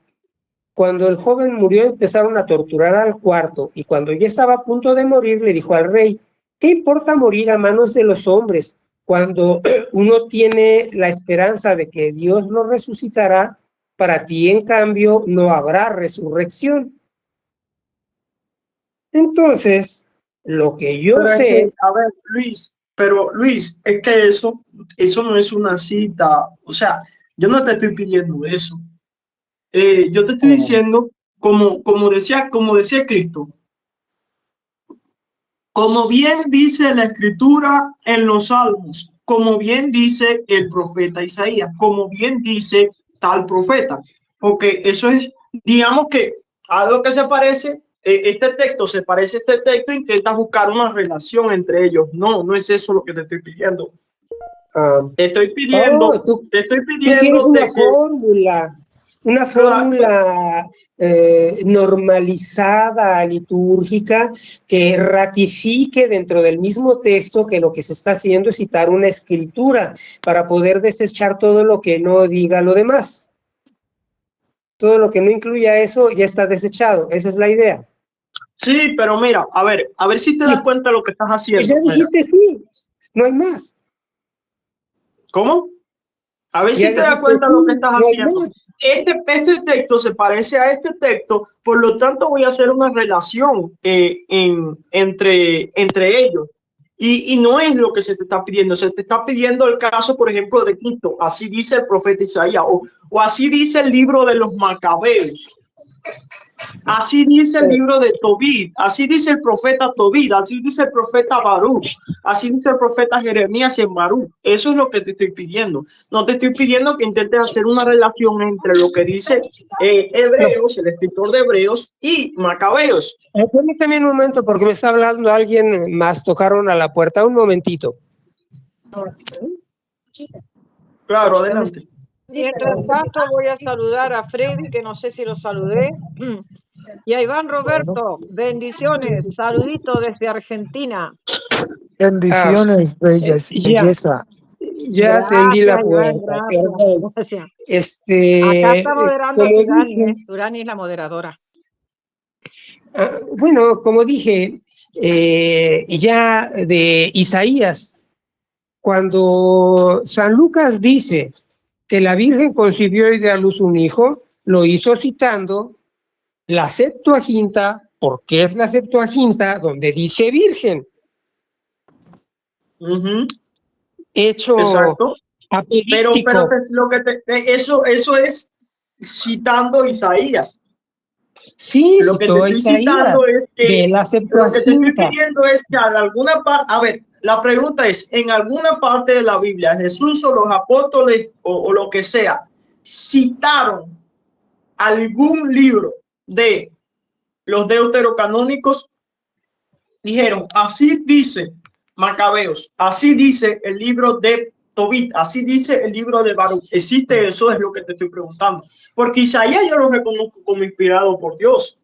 Cuando el joven murió, empezaron a torturar al cuarto, y cuando ya estaba a punto de morir, le dijo al rey, ¿qué importa morir a manos de los hombres? Cuando uno tiene la esperanza de que Dios lo resucitará, para ti, en cambio, no habrá resurrección. Entonces, lo que yo sé... a ver, Luis, es que eso no es una cita. O sea, yo no te estoy pidiendo eso. Yo te estoy diciendo, como decía Cristo, como bien dice la Escritura en los Salmos, como bien dice el profeta Isaías, como bien dice tal profeta, porque eso es, digamos que algo que se parece, este texto se parece a este texto, intenta buscar una relación entre ellos. No, no es eso lo que te estoy pidiendo. Te estoy pidiendo, tú quieres una fórmula normalizada, litúrgica, que ratifique dentro del mismo texto que lo que se está haciendo es citar una escritura para poder desechar todo lo que no diga lo demás. Todo lo que no incluya eso ya está desechado. Esa es la idea. Sí, pero mira, a ver si te das cuenta de lo que estás haciendo. Ya dijiste sí, no hay más. ¿Cómo? A ver si te das cuenta de lo que estás haciendo. Este texto se parece a este texto, por lo tanto voy a hacer una relación entre ellos. Y no es lo que se te está pidiendo. Se te está pidiendo el caso, por ejemplo, de Cristo. Así dice el profeta Isaías, o así dice el libro de los Macabeos. Así dice el libro de Tobit, así dice el profeta Tobit, así dice el profeta Baruch, así dice el profeta Jeremías en Baruch. Eso es lo que te estoy pidiendo. No te estoy pidiendo que intentes hacer una relación entre lo que dice Hebreos, el escritor de Hebreos, y Macabeos. Permítame un momento porque me está hablando alguien más. Tocaron a la puerta. Un momentito. Claro, adelante. Mientras tanto voy a saludar a Freddy, que no sé si lo saludé, y a Iván Roberto. Bendiciones, saludito desde Argentina. Bendiciones, belleza. Ya atendí la puerta. Gracias. Acá está moderando Durani, Durani es la moderadora. Bueno, como dije, ya de Isaías, cuando San Lucas dice que la Virgen concibió y dio a luz un hijo, lo hizo citando la Septuaginta, porque es la Septuaginta donde dice Virgen. Hecho apelístico. Pero eso es citando Isaías. Sí, lo que te estoy citando es que de la Septuaginta. Lo que te estoy pidiendo es que en alguna parte, a ver, la pregunta es, en alguna parte de la Biblia, Jesús o los apóstoles o lo que sea, citaron algún libro de los deuterocanónicos, dijeron, así dice Macabeos, así dice el libro de Tobit, así dice el libro de Baruch. ¿Existe eso? Es lo que te estoy preguntando. Porque Isaías yo lo reconozco como inspirado por Dios.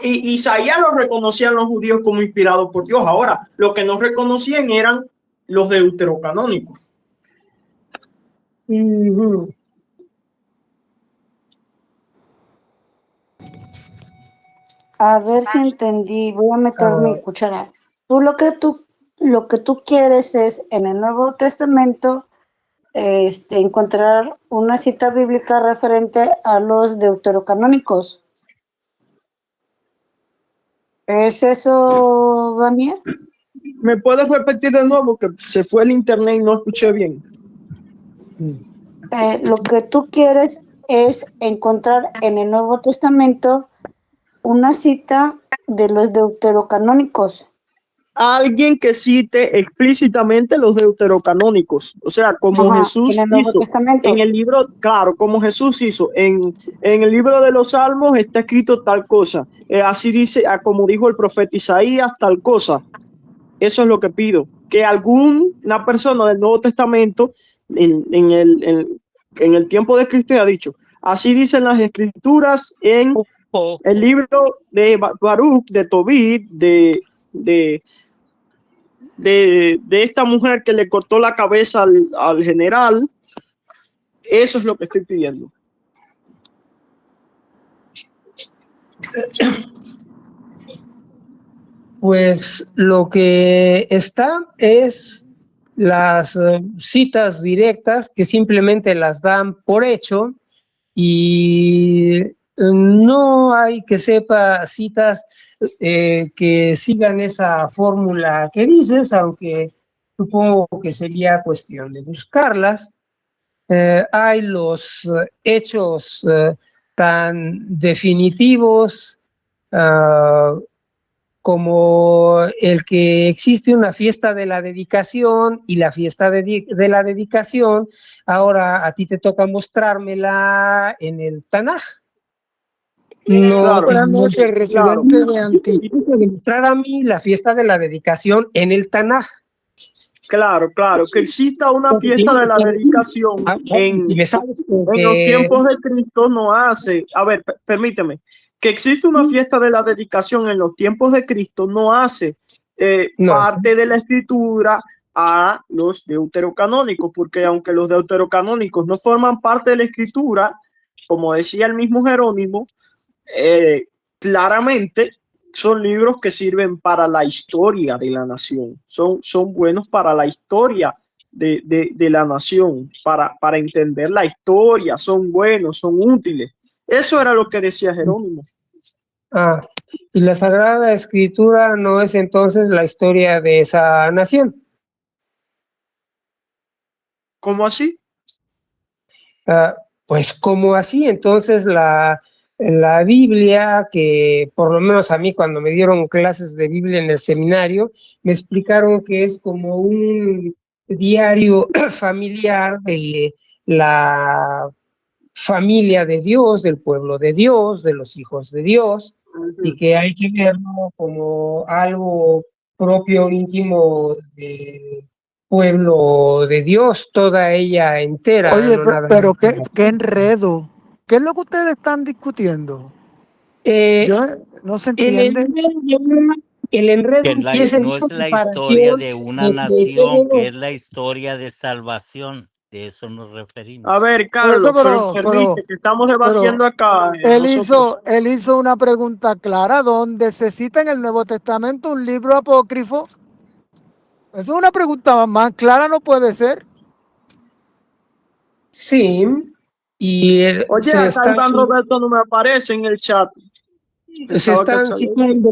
Y Isaías lo reconocían los judíos como inspirado por Dios. Ahora, lo que no reconocían eran los deuterocanónicos. A ver si entendí, voy a meter mi cuchara. Lo que tú quieres es en el Nuevo Testamento encontrar una cita bíblica referente a los deuterocanónicos. ¿Es eso, Daniel? ¿Me puedes repetir de nuevo? Que se fue el internet y no escuché bien. Lo que tú quieres es encontrar en el Nuevo Testamento una cita de los deuterocanónicos. Alguien que cite explícitamente los deuterocanónicos, o sea, como Jesús hizo en el libro, claro, como Jesús hizo en el libro de los Salmos está escrito tal cosa, así dice, como dijo el profeta Isaías, tal cosa. Eso es lo que pido, que alguna persona del Nuevo Testamento en el tiempo de Cristo ha dicho, así dicen las escrituras en el libro de Baruch, de Tobit, de esta mujer que le cortó la cabeza al general. Eso es lo que estoy pidiendo. Pues lo que está es las citas directas que simplemente las dan por hecho y no hay que sepa citas que sigan esa fórmula que dices, aunque supongo que sería cuestión de buscarlas. Hay los hechos tan definitivos como el que existe una fiesta de la dedicación y la fiesta de la dedicación, ahora a ti te toca mostrármela en el Tanaj. No, claro, buenas noches, residente de Antiguo. Tienes que demostrar a mí la fiesta de la dedicación en el Tanaj. Claro, que exista una fiesta de la dedicación en los tiempos de Cristo no hace. A ver, permíteme. Que existe una fiesta de la dedicación en los tiempos de Cristo no hace parte de la escritura a los deuterocanónicos, porque aunque los deuterocanónicos no forman parte de la escritura, como decía el mismo Jerónimo, claramente son libros que sirven para la historia de la nación, son buenos para la historia de la nación, para entender la historia, son buenos, son útiles. Eso era lo que decía Jerónimo. Y la Sagrada Escritura no es entonces la historia de esa nación. ¿Cómo así? Pues como así, entonces la Biblia, que por lo menos a mí cuando me dieron clases de Biblia en el seminario, me explicaron que es como un diario familiar de la familia de Dios, del pueblo de Dios, de los hijos de Dios, y que hay que verlo como algo propio, íntimo del pueblo de Dios, toda ella entera. Oye, no nada pero más. qué enredo. ¿Qué es lo que ustedes están discutiendo? Yo no se entiende. El enredo Que empieza en no esa es la historia separación de una de nación, que es la historia de salvación. De eso nos referimos. A ver, Carlos, pero permite que estamos debatiendo acá. Él hizo una pregunta clara, donde se cita en el Nuevo Testamento un libro apócrifo. Eso es una pregunta más clara, no puede ser. Sí, y oye, acá Iván Roberto no me aparece en el chat. Se están citando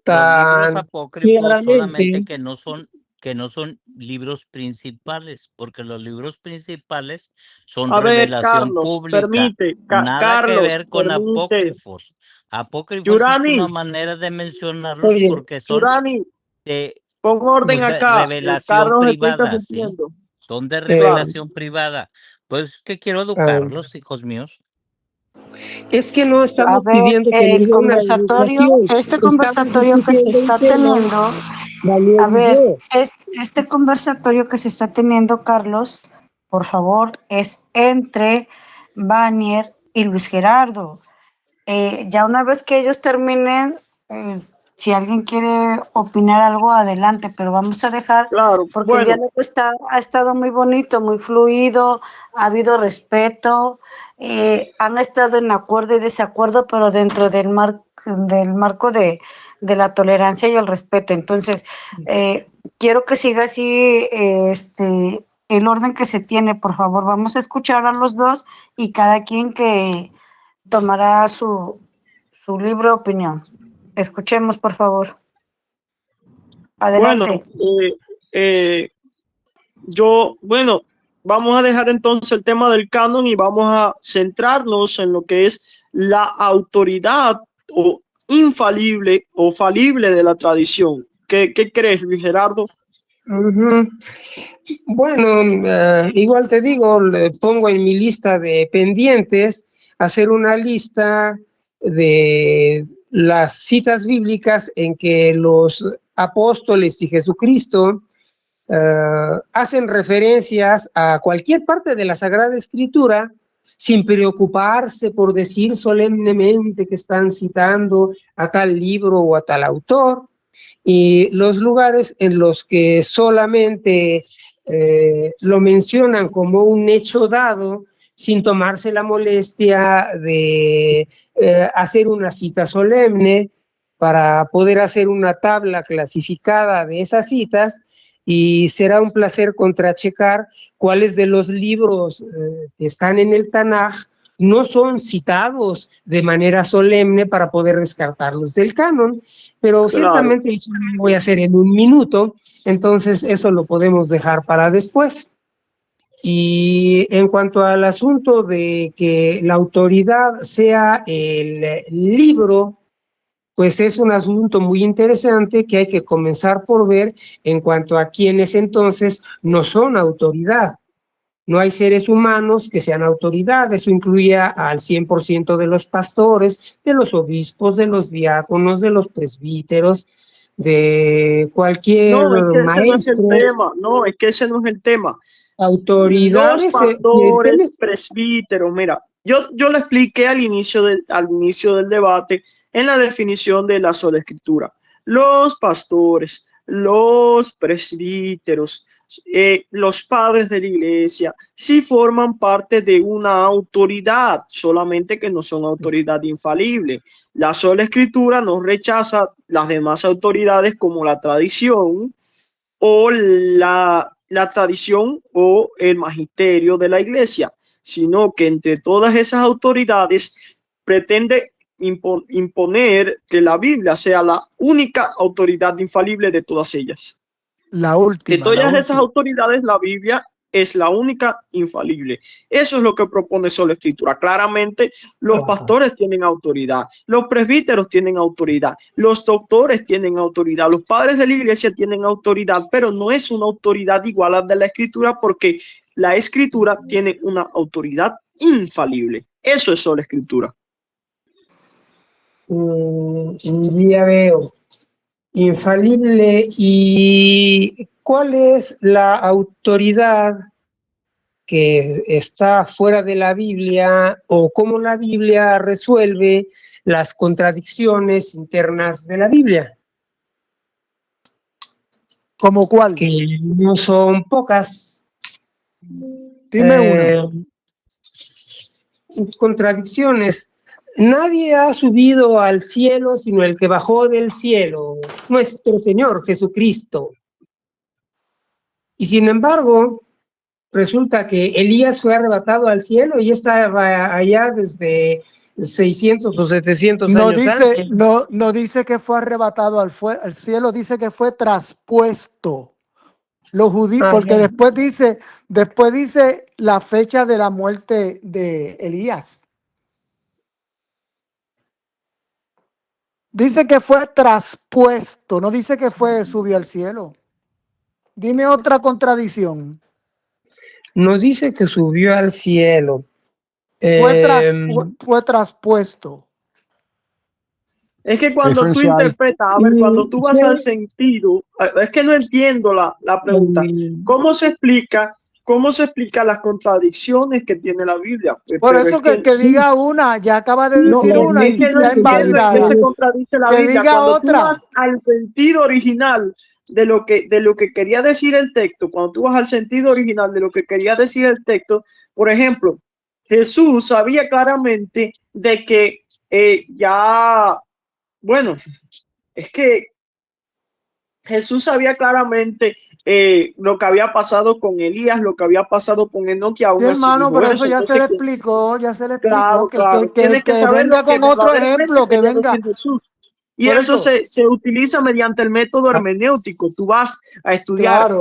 tan apócrifos solamente que no son libros principales, porque los libros principales son revelación pública. Permite, nada que ver con apócrifos. Apócrifos es una manera de mencionarlos porque son pon orden acá. Revelación privada, ¿sí? Son de revelación privada. Pues que quiero educarlos, hijos míos. Es que no estamos pidiendo que el conversatorio, conversatorio que se está teniendo, este conversatorio que se está teniendo, Carlos, por favor, es entre Vanier y Luis Gerardo. Ya una vez que ellos terminen, si alguien quiere opinar algo, adelante, pero vamos a dejar, claro, porque el diálogo ha estado muy bonito, muy fluido, ha habido respeto, han estado en acuerdo y desacuerdo, pero dentro del marco de la tolerancia y el respeto. Entonces, quiero que siga así el orden que se tiene, por favor. Vamos a escuchar a los dos y cada quien que tomará su libre opinión. Escuchemos, por favor. Adelante. Bueno, vamos a dejar entonces el tema del canon y vamos a centrarnos en lo que es la autoridad o infalible o falible de la tradición. ¿Qué crees, Luis Gerardo? Bueno, igual te digo, le pongo en mi lista de pendientes hacer una lista de las citas bíblicas en que los apóstoles y Jesucristo hacen referencias a cualquier parte de la Sagrada Escritura sin preocuparse por decir solemnemente que están citando a tal libro o a tal autor, y los lugares en los que solamente lo mencionan como un hecho dado, sin tomarse la molestia de hacer una cita solemne para poder hacer una tabla clasificada de esas citas, y será un placer contrachecar cuáles de los libros que están en el Tanaj no son citados de manera solemne para poder descartarlos del canon, pero ciertamente eso lo voy a hacer en un minuto, entonces eso lo podemos dejar para después. Y en cuanto al asunto de que la autoridad sea el libro, pues es un asunto muy interesante que hay que comenzar por ver en cuanto a quienes entonces no son autoridad. No hay seres humanos que sean autoridad, eso incluye al 100% de los pastores, de los obispos, de los diáconos, de los presbíteros, de cualquier maestro. No, es que ese no es el tema. Autoridades. Los pastores, presbíteros, mira, yo lo expliqué al inicio del debate en la definición de la sola escritura. Los pastores, los presbíteros, los padres de la iglesia, sí forman parte de una autoridad, solamente que no son autoridad infalible. La sola escritura no rechaza las demás autoridades como la tradición o la tradición o el magisterio de la iglesia, sino que entre todas esas autoridades pretende imponer que la Biblia sea la única autoridad infalible de todas ellas. La última. De todas esas autoridades, la Biblia es la única infalible. Eso es lo que propone sola escritura. Claramente, los pastores tienen autoridad, los presbíteros tienen autoridad, los doctores tienen autoridad, los padres de la iglesia tienen autoridad, pero no es una autoridad igual a la de la escritura, porque la escritura tiene una autoridad infalible. Eso es sola escritura. Ya veo. Infalible. ¿Y cuál es la autoridad que está fuera de la Biblia, o cómo la Biblia resuelve las contradicciones internas de la Biblia? ¿Cómo cuál? Que no son pocas. Dime una. Contradicciones. Nadie ha subido al cielo sino el que bajó del cielo, nuestro Señor Jesucristo. Y sin embargo, resulta que Elías fue arrebatado al cielo y estaba allá desde 600 o 700 años antes. No dice que fue arrebatado al cielo, dice que fue traspuesto. Los judíos, porque después dice la fecha de la muerte de Elías. Dice que fue traspuesto, no dice que subió al cielo. Dime otra contradicción. No dice que subió al cielo. Fue traspuesto. Es que cuando tú interpretas, a ver, cuando tú vas al sentido, es que no entiendo la pregunta. ¿Cómo se explica ¿cómo se explica las contradicciones que tiene la Biblia? Por eso que diga una, ya acaba de decir una y no ya invalidada. ¿En qué se contradice la que Biblia? diga Cuando otra. tú vas al sentido original de lo que quería decir el texto, cuando tú vas al sentido original de lo que quería decir el texto, por ejemplo, Jesús sabía claramente de que bueno, es que Jesús sabía claramente lo que había pasado con Elías, lo que había pasado con Enoch, y aún Sí, así hermano, dijo por eso eso. ya Entonces, se le explicó, claro, que tienes que saber venga lo que con otro verdaderamente ejemplo, que quería venga. decir Jesús. Y Por eso eso. se utiliza mediante el método hermenéutico. Tú vas a estudiar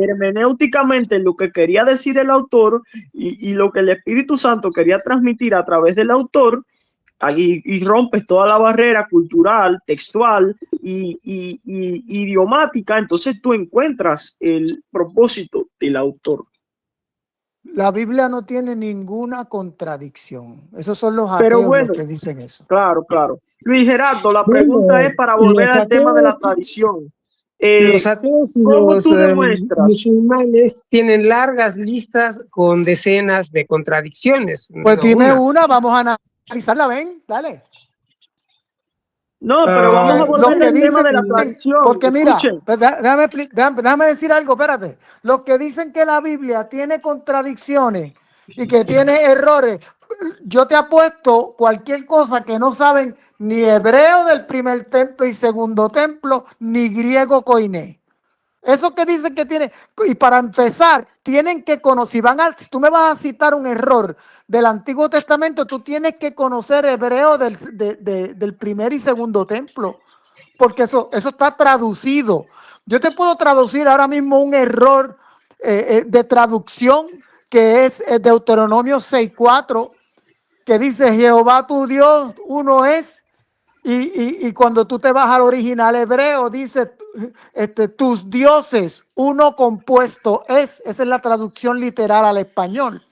hermenéuticamente lo que quería decir el autor y lo que el Espíritu Santo quería transmitir a través del autor, y rompes toda la barrera cultural, textual y idiomática. Entonces tú encuentras el propósito del autor. La Biblia no tiene ninguna contradicción. Esos son los Pero ateos bueno, los que dicen eso. Claro. Luis Gerardo, la pregunta es para volver al tema de la tradición. Los ateos y ¿Cómo los tú demuestras? musulmanes tienen largas listas con decenas de contradicciones. Pues no dime una, vamos a analizarla, ven, dale. No, pero vamos a volver al tema de la tradición. Porque mira, Escuchen. déjame decir algo, espérate. Los que dicen que la Biblia tiene contradicciones y que tiene errores, yo te apuesto cualquier cosa que no saben ni hebreo del primer templo y segundo templo, ni griego koiné. Eso que dicen que tiene, y para empezar, tienen que conocer, si tú me vas a citar un error del Antiguo Testamento, tú tienes que conocer hebreo del primer y segundo templo, porque eso está traducido. Yo te puedo traducir ahora mismo un error de traducción que es Deuteronomio 6:4, que dice Jehová tu Dios uno es. Y cuando tú te vas al original hebreo, dice tus dioses, uno compuesto es. Esa es la traducción literal al español.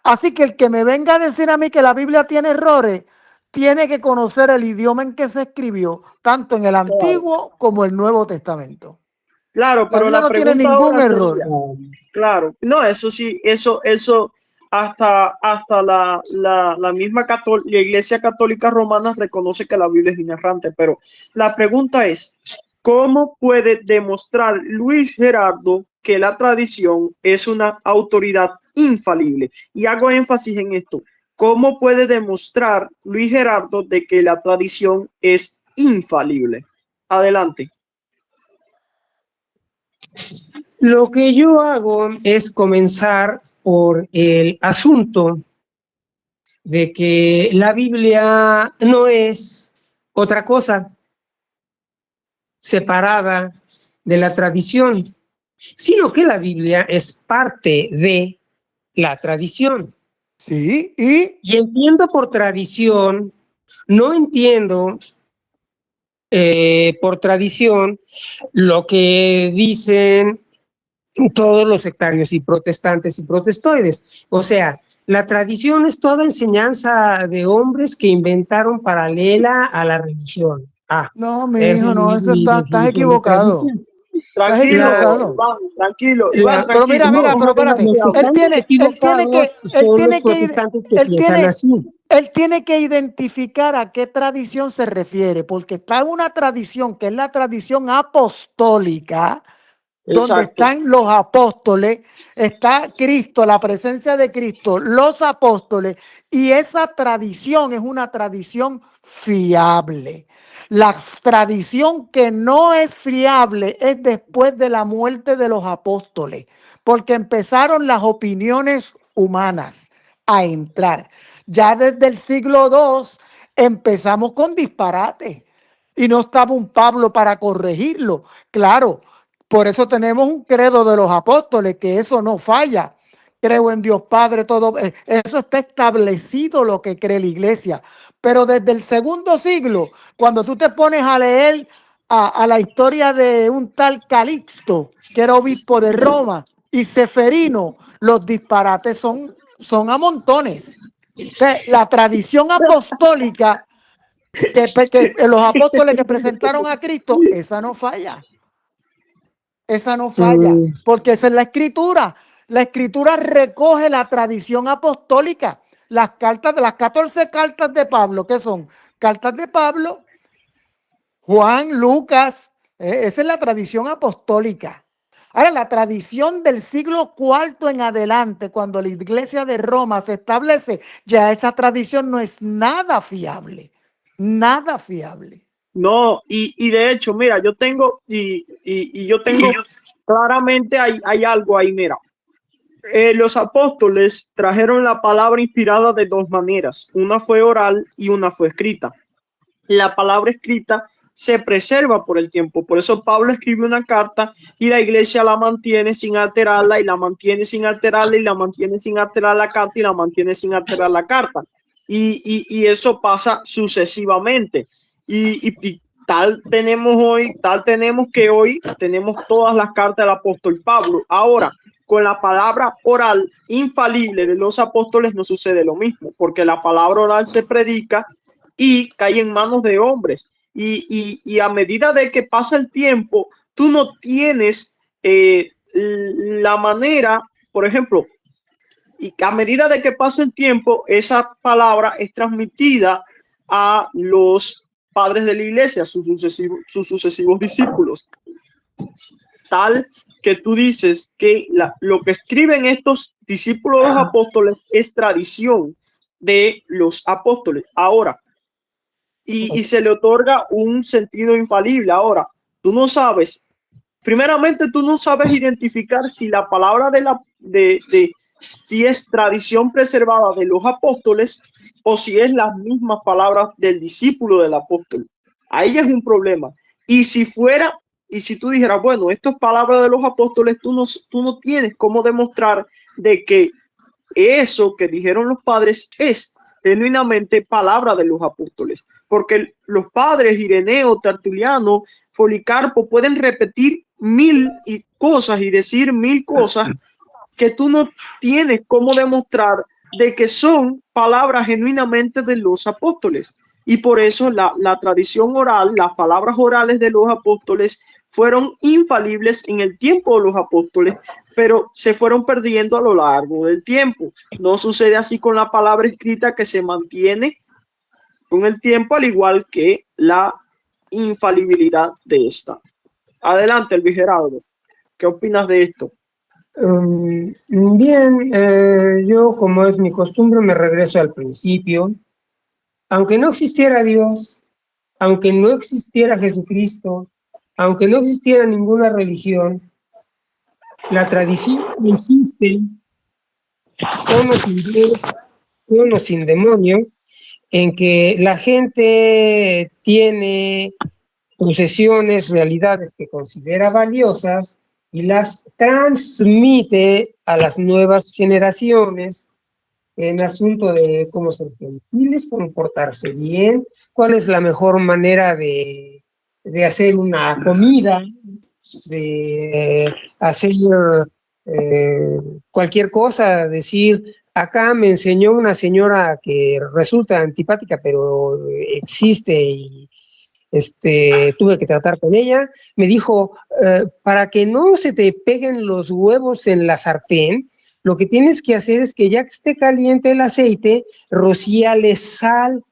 Así que el que me venga a decir a mí que la Biblia tiene errores, tiene que conocer el idioma en que se escribió, tanto en el Antiguo como el Nuevo Testamento. Claro, pero la Biblia no tiene ningún error. Claro, no, eso sí, eso hasta la misma la Iglesia Católica Romana reconoce que la Biblia es inerrante, pero la pregunta es, ¿cómo puede demostrar Luis Gerardo que la tradición es una autoridad infalible? Y hago énfasis en esto. ¿Cómo puede demostrar Luis Gerardo de que la tradición es infalible? Adelante. Lo que yo hago es comenzar por el asunto de que la Biblia no es otra cosa separada de la tradición, sino que la Biblia es parte de la tradición. Sí, y entiendo por tradición, no entiendo por tradición lo que dicen todos los sectarios y protestantes y protestoides. O sea, la tradición es toda enseñanza de hombres que inventaron paralela a la religión. No, mi hijo, no, eso estás equivocado. Tranquilo. Pero mira, pero espérate. Él tiene que identificar a qué tradición se refiere, porque está en una tradición que es la tradición apostólica, donde están los apóstoles, está Cristo, la presencia de Cristo, los apóstoles, y esa tradición es una tradición fiable. La tradición que no es fiable es después de la muerte de los apóstoles, porque empezaron las opiniones humanas a entrar. Ya desde el siglo II empezamos con disparates y no estaba un Pablo para corregirlo. Claro, por eso tenemos un credo de los apóstoles, que eso no falla. Creo en Dios Padre, todo eso está establecido, lo que cree la iglesia. Pero desde el segundo siglo, cuando tú te pones a leer a la historia de un tal Calixto, que era obispo de Roma, y Seferino, los disparates son a montones. La tradición apostólica, que los apóstoles que presentaron a Cristo, esa no falla. Esa no falla, porque esa es la escritura. La Escritura recoge la tradición apostólica. Las 14 cartas de Pablo, ¿qué son? Cartas de Pablo, Juan, Lucas, esa es la tradición apostólica. Ahora, la tradición del siglo IV en adelante, cuando la iglesia de Roma se establece, ya esa tradición no es nada fiable. Nada fiable. No, y de hecho, mira, yo tengo, yo tengo claramente hay algo ahí, mira. Los apóstoles trajeron la palabra inspirada de dos maneras. Una fue oral y una fue escrita. La palabra escrita se preserva por el tiempo. Por eso Pablo escribe una carta y la iglesia la mantiene sin alterarla y la mantiene sin alterarla y la mantiene sin alterar la carta y la mantiene sin alterar la carta. Y eso pasa sucesivamente. Y tal tenemos que hoy tenemos todas las cartas del apóstol Pablo. Ahora, con la palabra oral infalible de los apóstoles no sucede lo mismo, porque la palabra oral se predica y cae en manos de hombres. Y a medida de que pasa el tiempo, tú no tienes la manera, por ejemplo, y a medida de que pasa el tiempo, esa palabra es transmitida a los padres de la iglesia, sus sucesivos discípulos. Tal que tú dices que lo que escriben estos discípulos de los apóstoles es tradición de los apóstoles. Ahora, y se le otorga un sentido infalible. Ahora, tú no sabes, primeramente tú no sabes identificar si la palabra si es tradición preservada de los apóstoles o si es las mismas palabras del discípulo del apóstol. Ahí es un problema. Y si tú dijeras, bueno, esto es palabra de los apóstoles, tú no tienes cómo demostrar de que eso que dijeron los padres es genuinamente palabra de los apóstoles, porque los padres Ireneo, Tertuliano, Policarpo pueden repetir mil cosas y decir mil cosas que tú no tienes cómo demostrar de que son palabras genuinamente de los apóstoles. Y por eso la tradición oral, las palabras orales de los apóstoles fueron infalibles en el tiempo de los apóstoles, pero se fueron perdiendo a lo largo del tiempo. No sucede así con la palabra escrita, que se mantiene con el tiempo, al igual que la infalibilidad de esta. Adelante, Luis Gerardo. ¿Qué opinas de esto? Bien, yo, como es mi costumbre, me regreso al principio. Aunque no existiera Dios, aunque no existiera Jesucristo, aunque no existiera ninguna religión, la tradición existe, con o sin demonio, en que la gente tiene posesiones, realidades que considera valiosas y las transmite a las nuevas generaciones en asunto de cómo ser gentiles, comportarse bien, cuál es la mejor manera de hacer una comida, de hacer cualquier cosa, decir, acá me enseñó una señora que resulta antipática, pero existe y tuve que tratar con ella, me dijo, para que no se te peguen los huevos en la sartén, lo que tienes que hacer es que ya que esté caliente el aceite, rocíale sal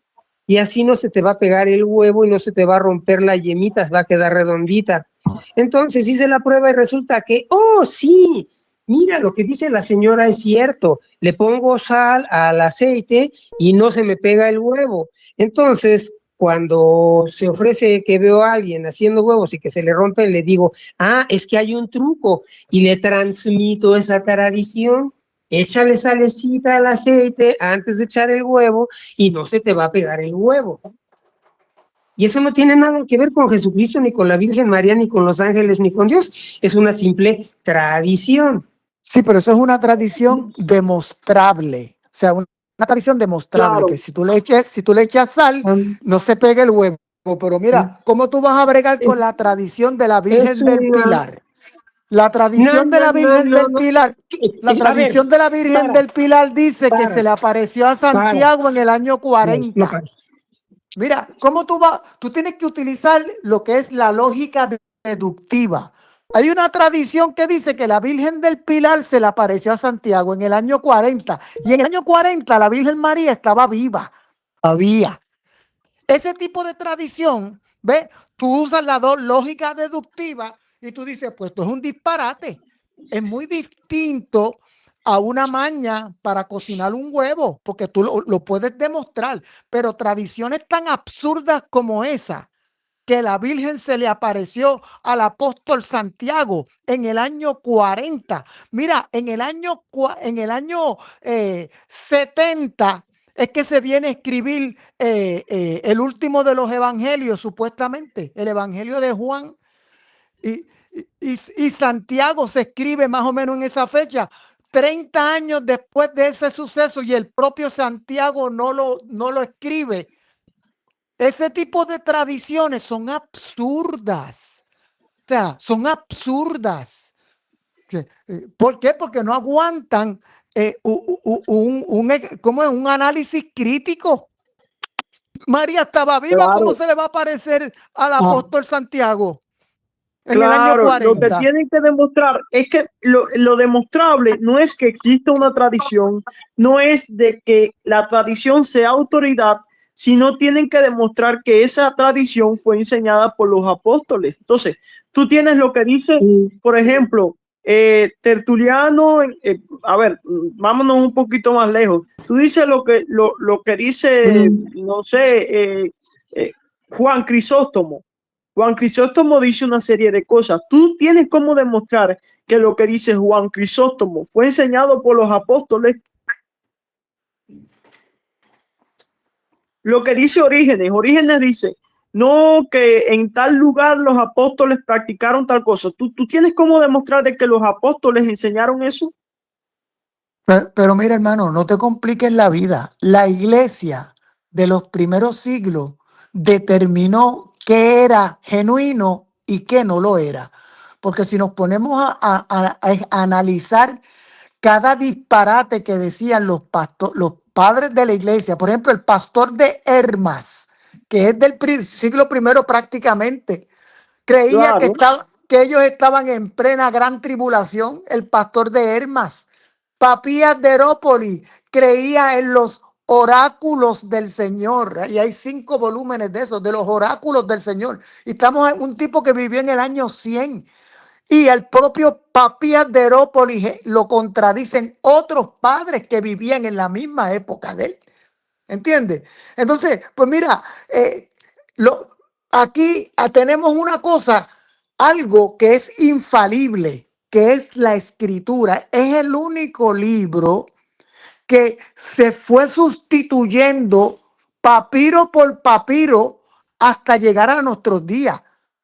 y así no se te va a pegar el huevo y no se te va a romper la yemita, va a quedar redondita. Entonces hice la prueba y resulta que, oh, sí, mira, lo que dice la señora es cierto, le pongo sal al aceite y no se me pega el huevo. Entonces, cuando se ofrece que veo a alguien haciendo huevos y que se le rompen, le digo, es que hay un truco, y le transmito esa tradición. Échale salecita al aceite antes de echar el huevo y no se te va a pegar el huevo. Y eso no tiene nada que ver con Jesucristo, ni con la Virgen María, ni con los ángeles, ni con Dios. Es una simple tradición. Sí, pero eso es una tradición demostrable. O sea, una tradición demostrable, claro, que si tú le echas sal, no se pega el huevo. Pero mira, ¿cómo tú vas a bregar con la tradición de la Virgen del Pilar? La tradición de la Virgen del Pilar, la tradición de la Virgen del Pilar dice que se le apareció a Santiago en el año 40. Mira, ¿cómo tú tienes que utilizar lo que es la lógica deductiva? Hay una tradición que dice que la Virgen del Pilar se le apareció a Santiago en el año 40. Y en el año 40 la Virgen María estaba viva. Había. Ese tipo de tradición, ¿ves? Tú usas la lógica deductiva y tú dices, pues esto es un disparate. Es muy distinto a una maña para cocinar un huevo, porque tú lo puedes demostrar. Pero tradiciones tan absurdas como esa, que la Virgen se le apareció al apóstol Santiago en el año 40. Mira, en el año 70 es que se viene a escribir el último de los evangelios, supuestamente, el evangelio de Juan. Y Santiago se escribe más o menos en esa fecha, 30 años después de ese suceso, y el propio Santiago no lo escribe. Ese tipo de tradiciones son absurdas. O sea, son absurdas. ¿Por qué? Porque no aguantan un análisis crítico. María estaba viva, claro. ¿Cómo se le va a parecer al apóstol Santiago en el año 40? Lo que tienen que demostrar es que lo demostrable no es que exista una tradición, no es de que la tradición sea autoridad, sino tienen que demostrar que esa tradición fue enseñada por los apóstoles. Entonces, tú tienes lo que dice, por ejemplo, Tertuliano, a ver, vámonos un poquito más lejos. Tú dices lo que dice, no sé, Juan Crisóstomo. Juan Crisóstomo dice una serie de cosas. Tú tienes cómo demostrar que lo que dice Juan Crisóstomo fue enseñado por los apóstoles. Lo que dice Orígenes dice, no, que en tal lugar los apóstoles practicaron tal cosa. ¿Tú tienes cómo demostrar de que los apóstoles enseñaron eso? Pero mira, hermano, no te compliques la vida. La iglesia de los primeros siglos determinó qué era genuino y qué no lo era. Porque si nos ponemos a analizar cada disparate que decían los padres de la iglesia, por ejemplo, el pastor de Hermas, que es del siglo I prácticamente, creía que ellos estaban en plena gran tribulación, el pastor de Hermas. Papías de Herópolis creía en los oráculos del Señor, y hay 5 volúmenes de esos, de los oráculos del Señor. Y estamos en un tipo que vivió en el año 100. Y el propio Papías de Herópolis lo contradicen otros padres que vivían en la misma época de él. ¿Entiendes? Entonces, pues mira, aquí tenemos una cosa, algo que es infalible, que es la escritura. Es el único libro que se fue sustituyendo papiro por papiro hasta llegar a nuestros días.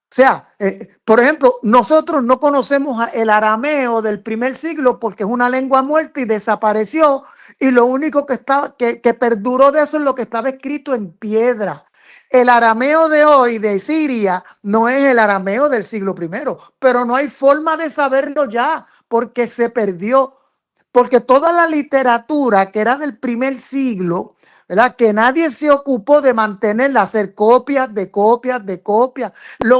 O sea, por ejemplo, nosotros no conocemos el arameo del primer siglo porque es una lengua muerta y desapareció, y lo único que perduró de eso es lo que estaba escrito en piedra. El arameo de hoy de Siria no es el arameo del siglo I, pero no hay forma de saberlo ya porque se perdió. Porque toda la literatura que era del primer siglo, ¿verdad? Que nadie se ocupó de mantenerla, hacer copias de copias de copias. El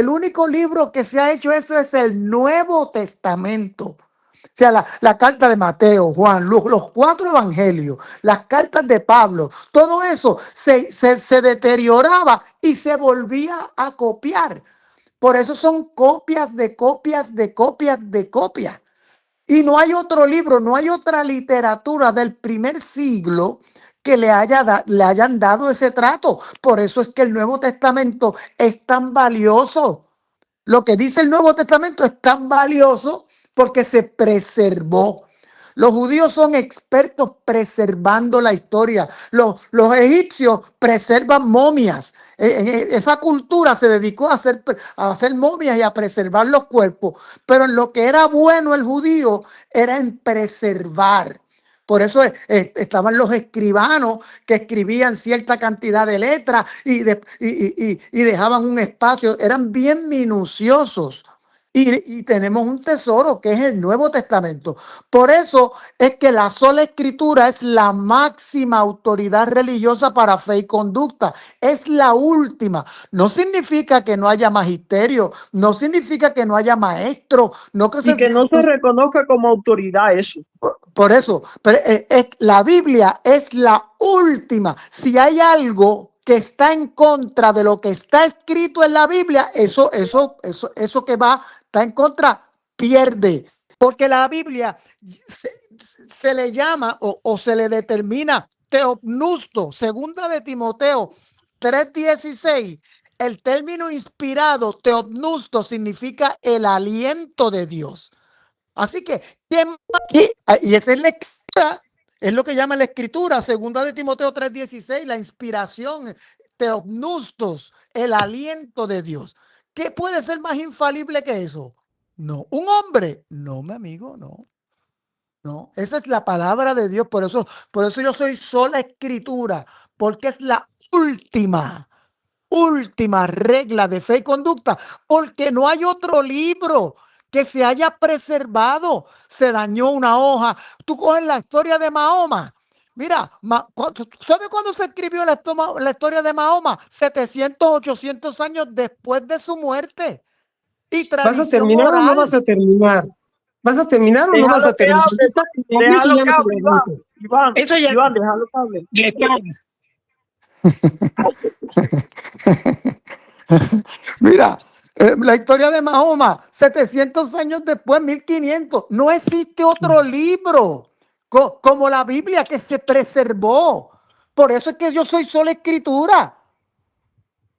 único libro que se ha hecho eso es el Nuevo Testamento. O sea, la carta de Mateo, Juan, los 4 evangelios, las cartas de Pablo, todo eso se deterioraba y se volvía a copiar. Por eso son copias de copias de copias de copias. Y no hay otro libro, no hay otra literatura del primer siglo que le hayan dado ese trato. Por eso es que el Nuevo Testamento es tan valioso. Lo que dice el Nuevo Testamento es tan valioso porque se preservó. Los judíos son expertos preservando la historia. Los egipcios preservan momias. Esa cultura se dedicó a hacer momias y a preservar los cuerpos. Pero en lo que era bueno el judío era en preservar. Por eso estaban los escribanos que escribían cierta cantidad de letras y dejaban un espacio. Eran bien minuciosos. Y tenemos un tesoro que es el Nuevo Testamento. Por eso es que la sola Escritura es la máxima autoridad religiosa para fe y conducta. Es la última. No significa que no haya magisterio, no significa que no haya maestro, y que no se reconozca como autoridad eso. Por eso, pero, la Biblia es la última. Si hay algo que está en contra de lo que está escrito en la Biblia, eso que está en contra, pierde. Porque la Biblia se le llama o se le determina teopnusto, segunda de Timoteo 3:16. El término inspirado, teopnusto, significa el aliento de Dios. Así que, y esa es la escritura, es lo que llama la escritura, segunda de Timoteo 3:16, la inspiración, teopnustos, el aliento de Dios. ¿Qué puede ser más infalible que eso? No. ¿Un hombre? No, mi amigo, no. No, esa es la palabra de Dios, por eso yo soy sola escritura, porque es la última regla de fe y conducta, porque no hay otro libro que se haya preservado. Se dañó una hoja. Tú coges la historia de Mahoma. Mira, ¿sabe cuándo se escribió la historia de Mahoma? 700, 800 años después de su muerte. Y ¿Vas a terminar oral. O no vas a terminar? ¿Vas a terminar o no vas a terminar? Déjalo que hable, Iván. Eso ya. Iván, déjalo que hable. Mira, la historia de Mahoma, 700 años después, 1500. No existe otro libro como la Biblia que se preservó. Por eso es que yo soy sola escritura.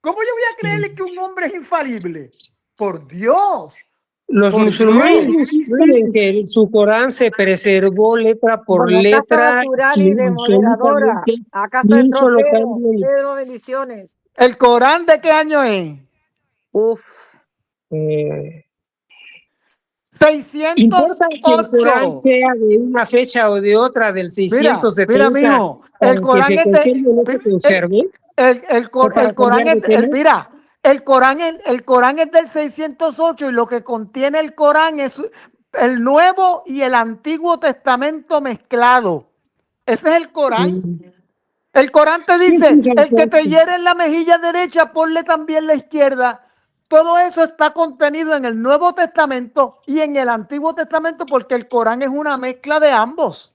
¿Cómo yo voy a creerle que un hombre es infalible? Por Dios. Los musulmanes creen que su Corán se preservó letra por letra. Acá está el trofeo. Pedro, bendiciones. ¿El Corán de qué año es? 608. ¿Importa que el Corán sea de una fecha o de otra del 670? Mira, mijo, el Corán es el Corán es del 608 y lo que contiene el Corán es el Nuevo y el Antiguo Testamento mezclado. Ese es el Corán. El Corán te dice, el que te hiere en la mejilla derecha, ponle también la izquierda. Todo eso está contenido en el Nuevo Testamento y en el Antiguo Testamento porque el Corán es una mezcla de ambos.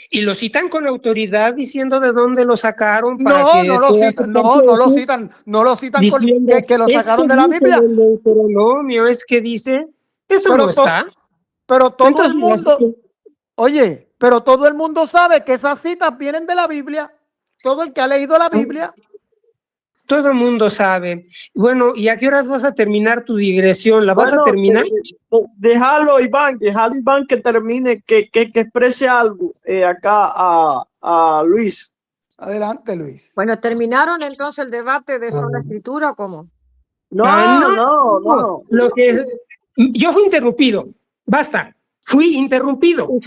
Y lo citan con autoridad diciendo de dónde lo sacaron. No lo citan diciendo, que lo sacaron de la Biblia. Deuteronomio es que dice, eso no está. Pero todo el mundo, oye, pero todo el mundo sabe que esas citas vienen de la Biblia. Todo el que ha leído la Biblia. Todo el mundo sabe. Bueno, ¿y a qué horas vas a terminar tu digresión? ¿La vas a terminar? Déjalo, Iván, que termine, que exprese algo acá a Luis. Adelante, Luis. Bueno, ¿terminaron entonces el debate de sola escritura o cómo? No. Yo fui interrumpido. Basta. Fui interrumpido porque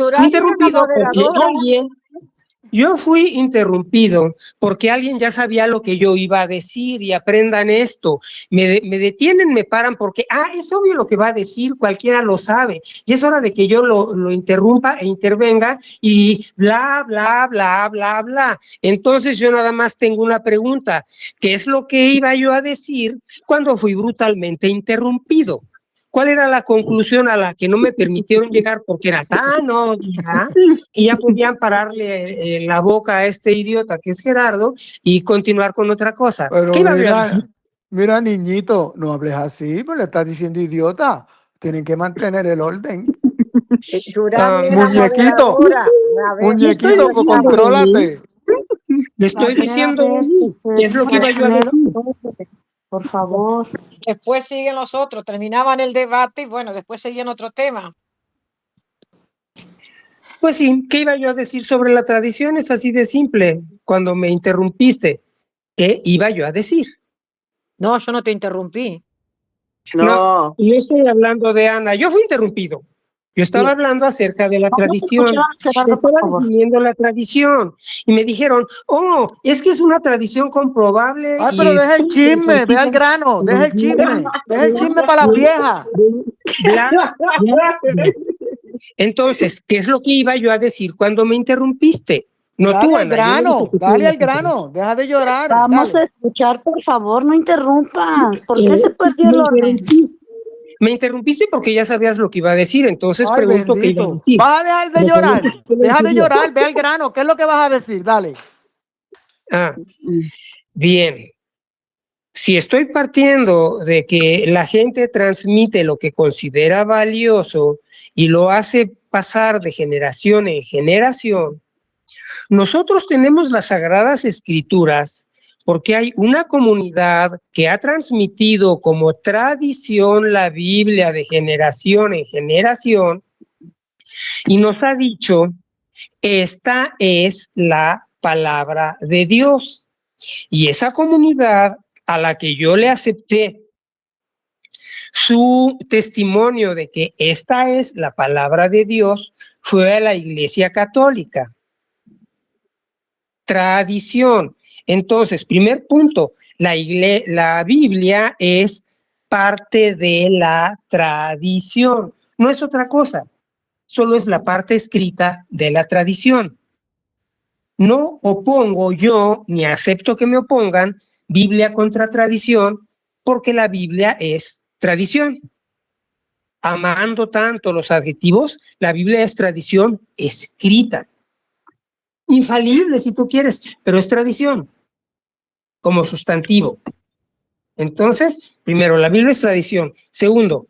yo fui interrumpido porque alguien ya sabía lo que yo iba a decir. Y aprendan esto, me detienen, me paran porque es obvio lo que va a decir, cualquiera lo sabe y es hora de que yo lo interrumpa e intervenga y bla, bla, bla, bla, bla. Entonces yo nada más tengo una pregunta: ¿qué es lo que iba yo a decir cuando fui brutalmente interrumpido? ¿Cuál era la conclusión a la que no me permitieron llegar porque era tan obvia y ya podían pararle la boca a este idiota que es Gerardo y continuar con otra cosa? Pero mira, niñito, no hables así, pues le estás diciendo idiota. Tienen que mantener el orden. Muñequito, contrólate. Le estoy diciendo qué es lo que iba yo a decir. Por favor. Después siguen los otros, terminaban el debate y bueno, después seguían otro tema. Pues sí, ¿qué iba yo a decir sobre la tradición? Es así de simple. Cuando me interrumpiste, ¿qué iba yo a decir? No, yo no te interrumpí. No estoy hablando de Ana. Yo fui interrumpido. Yo estaba hablando acerca de la tradición, estaba definiendo la tradición, y me dijeron, oh, es que es una tradición comprobable. Ay, pero deja el chisme, ve al grano, deja el chisme para las viejas. Entonces, ¿qué es lo que iba yo a decir cuando me interrumpiste? No dale tú, al Ana, grano, dale al grano, deja de llorar. Vamos a escuchar, por favor, no interrumpan. ¿Por qué se perdió el orden? Me interrumpiste porque ya sabías lo que iba a decir, entonces ay, pregunto qué iba a decir. Vas a dejar de llorar, deja de llorar, ve al grano, ¿qué es lo que vas a decir? Dale. Bien. Si estoy partiendo de que la gente transmite lo que considera valioso y lo hace pasar de generación en generación, nosotros tenemos las Sagradas Escrituras porque hay una comunidad que ha transmitido como tradición la Biblia de generación en generación y nos ha dicho, esta es la palabra de Dios. Y esa comunidad a la que yo le acepté su testimonio de que esta es la palabra de Dios fue a la Iglesia Católica. Tradición. Entonces, primer punto, la Biblia es parte de la tradición. No es otra cosa, solo es la parte escrita de la tradición. No opongo yo, ni acepto que me opongan, Biblia contra tradición, porque la Biblia es tradición. Amando tanto los adjetivos, la Biblia es tradición escrita. Infalible si tú quieres, pero es tradición como sustantivo. Entonces, primero, la Biblia es tradición. Segundo,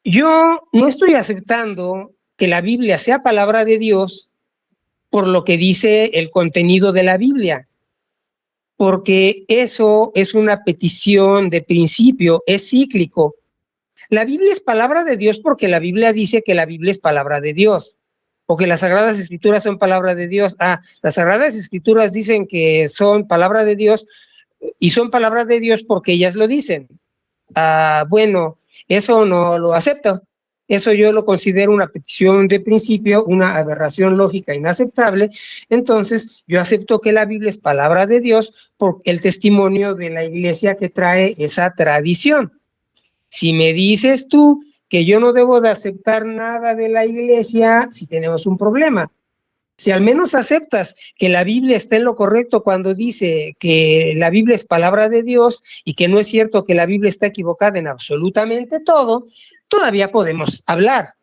yo no estoy aceptando que la Biblia sea palabra de Dios por lo que dice el contenido de la Biblia, porque eso es una petición de principio, es cíclico. La Biblia es palabra de Dios porque la Biblia dice que la Biblia es palabra de Dios, o que las Sagradas Escrituras son palabra de Dios. Las Sagradas Escrituras dicen que son palabra de Dios, y son palabra de Dios porque ellas lo dicen. Bueno, eso no lo acepto. Eso yo lo considero una petición de principio, una aberración lógica inaceptable. Entonces, yo acepto que la Biblia es palabra de Dios por el testimonio de la Iglesia que trae esa tradición. Si me dices tú que yo no debo de aceptar nada de la Iglesia, si tenemos un problema. Si al menos aceptas que la Biblia está en lo correcto cuando dice que la Biblia es palabra de Dios y que no es cierto que la Biblia está equivocada en absolutamente todo, todavía podemos hablar.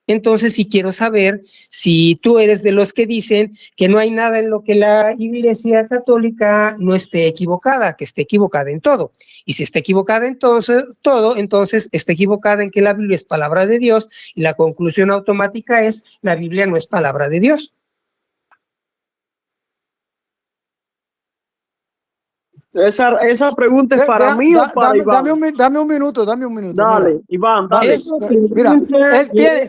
Entonces, sí quiero saber si tú eres de los que dicen que no hay nada en lo que la Iglesia Católica no esté equivocada, que esté equivocada en todo. Y si está equivocada en todo, entonces está equivocada en que la Biblia es palabra de Dios y la conclusión automática es la Biblia no es palabra de Dios. Esa pregunta es para mí o para Iván. Dame un minuto. Dale, mira, Iván, dale. Mira, él tiene,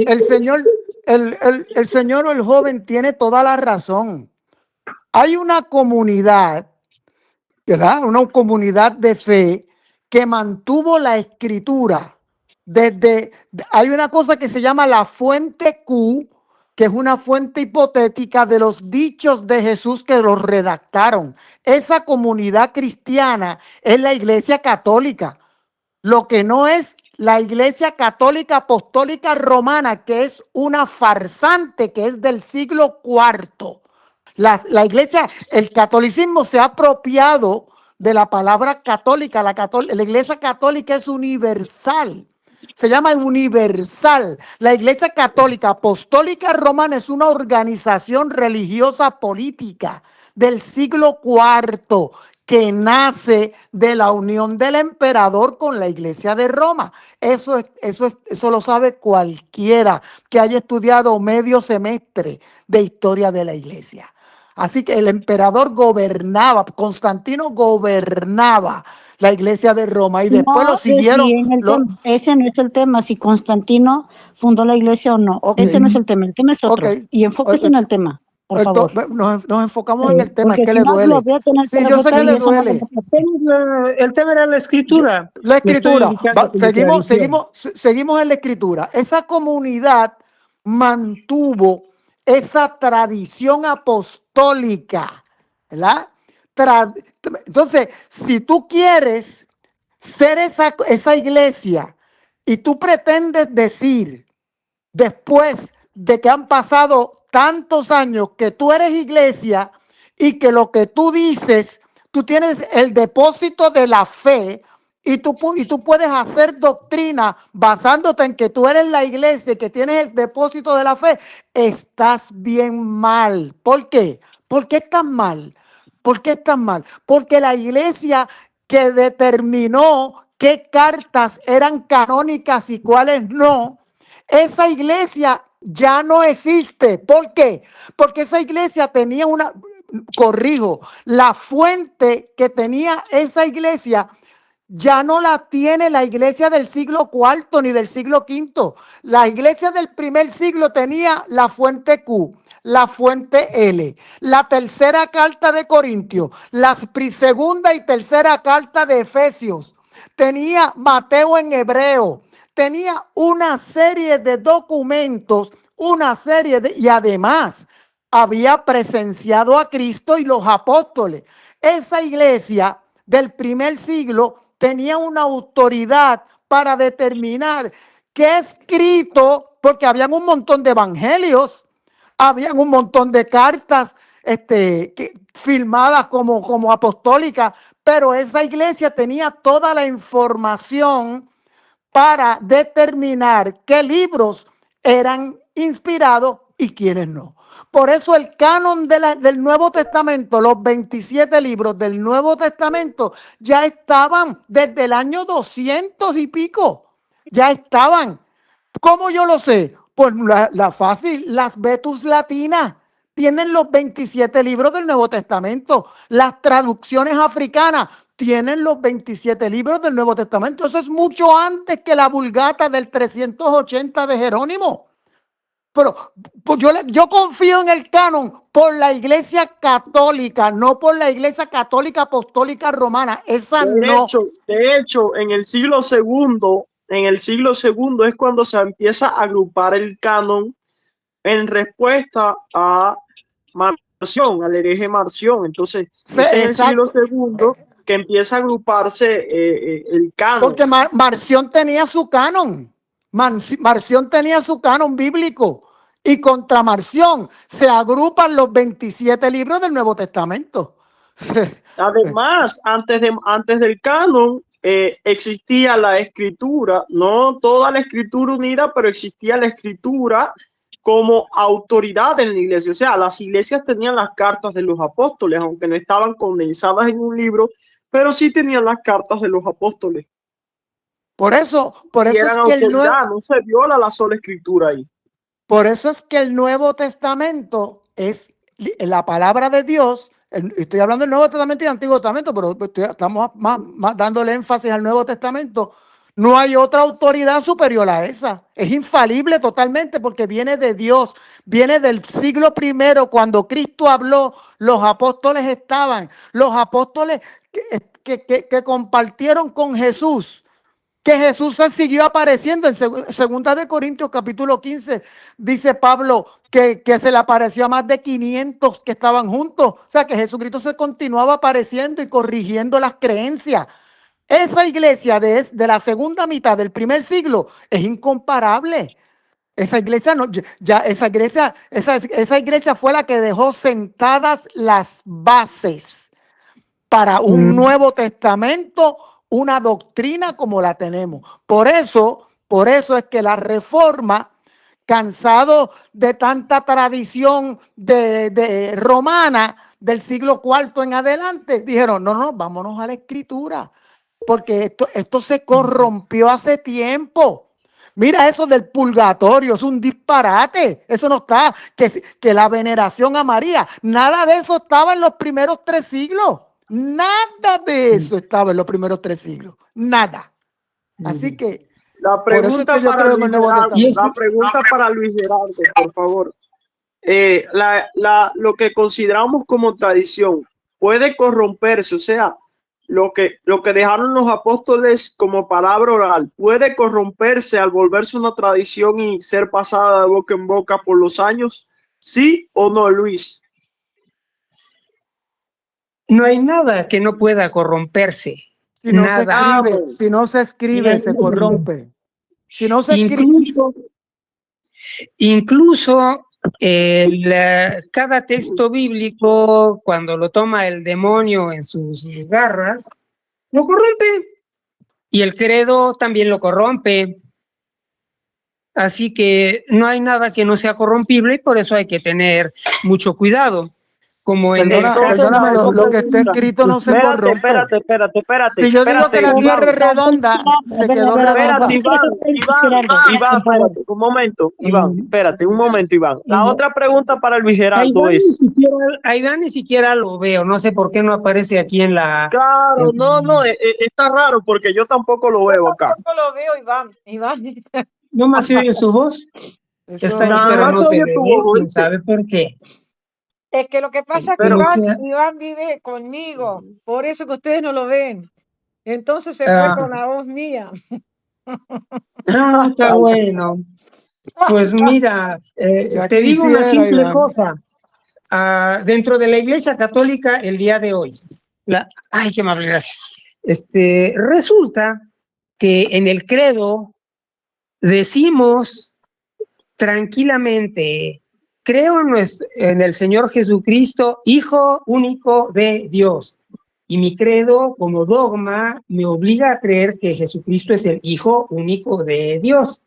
el señor o el joven tiene toda la razón. Hay una comunidad, ¿verdad? Una comunidad de fe que mantuvo la escritura hay una cosa que se llama la fuente Q, que es una fuente hipotética de los dichos de Jesús que los redactaron. Esa comunidad cristiana es la Iglesia Católica. Lo que no es la Iglesia Católica Apostólica Romana, que es una farsante, que es del siglo IV. La Iglesia, el catolicismo se ha apropiado de la palabra católica. La Iglesia Católica es universal. Se llama universal. La Iglesia Católica Apostólica Romana es una organización religiosa política del siglo IV que nace de la unión del emperador con la Iglesia de Roma. Eso lo sabe cualquiera que haya estudiado medio semestre de historia de la Iglesia. Así que el emperador gobernaba, Constantino gobernaba la Iglesia de Roma y después lo siguieron. Ese no es el tema, si Constantino fundó la iglesia o no. Okay. Ese no es el tema es otro. Okay. Y enfóquese en el tema. por favor. Nos enfocamos en el tema, es que si le duele. Sí, yo sé que le duele. El tema era la escritura. La escritura. Seguimos en la escritura. Esa comunidad mantuvo esa tradición apostólica, ¿verdad? Entonces, si tú quieres ser esa iglesia y tú pretendes decir, después de que han pasado tantos años, que tú eres iglesia y que lo que tú dices, tú tienes el depósito de la fe y tú puedes hacer doctrina basándote en que tú eres la iglesia y que tienes el depósito de la fe, estás bien mal. ¿Por qué? ¿Por qué estás mal? ¿Por qué estás mal? Porque la iglesia que determinó qué cartas eran canónicas y cuáles no, esa iglesia ya no existe. ¿Por qué? Porque esa iglesia tenía la fuente que tenía esa iglesia ya no la tiene la iglesia del siglo IV ni del siglo V. La iglesia del primer siglo tenía la fuente Q, la fuente L, la tercera carta de Corintios, la segunda y tercera carta de Efesios. Tenía Mateo en hebreo. Tenía una serie de documentos, y además había presenciado a Cristo y los apóstoles. Esa iglesia del primer siglo tenía una autoridad para determinar qué escrito, porque habían un montón de evangelios, habían un montón de cartas firmadas como apostólicas, pero esa iglesia tenía toda la información para determinar qué libros eran inspirados y quiénes no. Por eso el canon del Nuevo Testamento, los 27 libros del Nuevo Testamento, ya estaban desde el año 200 y pico. Ya estaban. ¿Cómo yo lo sé? Pues la fácil, las Vetus latinas tienen los 27 libros del Nuevo Testamento. Las traducciones africanas tienen los 27 libros del Nuevo Testamento. Eso es mucho antes que la Vulgata del 380 de Jerónimo. Pero pues yo confío en el canon por la Iglesia Católica, no por la Iglesia Católica Apostólica Romana. De hecho, en el siglo segundo es cuando se empieza a agrupar el canon en respuesta a Marción, al hereje Marción. Entonces, es en el siglo segundo que empieza a agruparse el canon. Porque Marción tenía su canon. Marción tenía su canon bíblico. Y contra Marción se agrupan los 27 libros del Nuevo Testamento. Además, antes del canon existía la escritura, no toda la escritura unida, pero existía la escritura como autoridad en la iglesia. O sea, las iglesias tenían las cartas de los apóstoles, aunque no estaban condensadas en un libro, pero sí tenían las cartas de los apóstoles. Por eso es que no se viola la sola escritura ahí. Por eso es que el Nuevo Testamento es la palabra de Dios. Estoy hablando del Nuevo Testamento y del Antiguo Testamento, pero estamos más dándole énfasis al Nuevo Testamento. No hay otra autoridad superior a esa. Es infalible totalmente porque viene de Dios. Viene del siglo I, cuando Cristo habló, los apóstoles estaban. Los apóstoles que compartieron con Jesús. Que Jesús se siguió apareciendo en 2 Corintios capítulo 15, dice Pablo que se le apareció a más de 500 que estaban juntos. O sea que Jesucristo se continuaba apareciendo y corrigiendo las creencias. Esa iglesia de la segunda mitad del primer siglo es incomparable. Esa iglesia esa iglesia fue la que dejó sentadas las bases para un Nuevo Testamento, una doctrina como la tenemos. Por eso es que la Reforma, cansado de tanta tradición de romana del siglo IV en adelante, dijeron, no, vámonos a la escritura, porque esto se corrompió hace tiempo. Mira eso del purgatorio, es un disparate. Eso no está, que la veneración a María, nada de eso estaba en los primeros 3 siglos. Nada de eso estaba en los primeros 3 siglos. Nada. Así que la pregunta para Luis Gerardo, por favor. lo que consideramos como tradición puede corromperse, o sea, lo que dejaron los apóstoles como palabra oral puede corromperse al volverse una tradición y ser pasada de boca en boca por los años, ¿sí o no, Luis? No hay nada que no pueda corromperse. Si no se nada. escribe, si no se escribe, se corrompe. Si no se incluso cada texto bíblico, cuando lo toma el demonio en sus garras, lo corrompe. Y el credo también lo corrompe. Así que no hay nada que no sea corrompible y por eso hay que tener mucho cuidado. Como en perdóname, lo que está escrito no se corrompe. Espérate. Si yo digo que la tierra es redonda, se quedó redonda. Iván, espérate, un momento, Iván. La otra pregunta para Luis Gerardo es... A Iván ni siquiera lo veo, no sé por qué no aparece aquí en la... Claro, no, está raro porque yo tampoco lo veo acá. Yo tampoco lo veo, Iván. ¿No más se oye su voz? Está ahí, pero no se ve, ¿quién sabe por qué? Es que lo que pasa es que Iván vive conmigo, por eso que ustedes no lo ven. Entonces se fue con la voz mía. Está bueno. Pues mira, te digo una simple cosa. Dentro de la Iglesia Católica, el día de hoy, ay, qué amable, gracias. Resulta que en el credo decimos tranquilamente: creo en el Señor Jesucristo, Hijo único de Dios. Y mi credo, como dogma, me obliga a creer que Jesucristo es el Hijo único de Dios.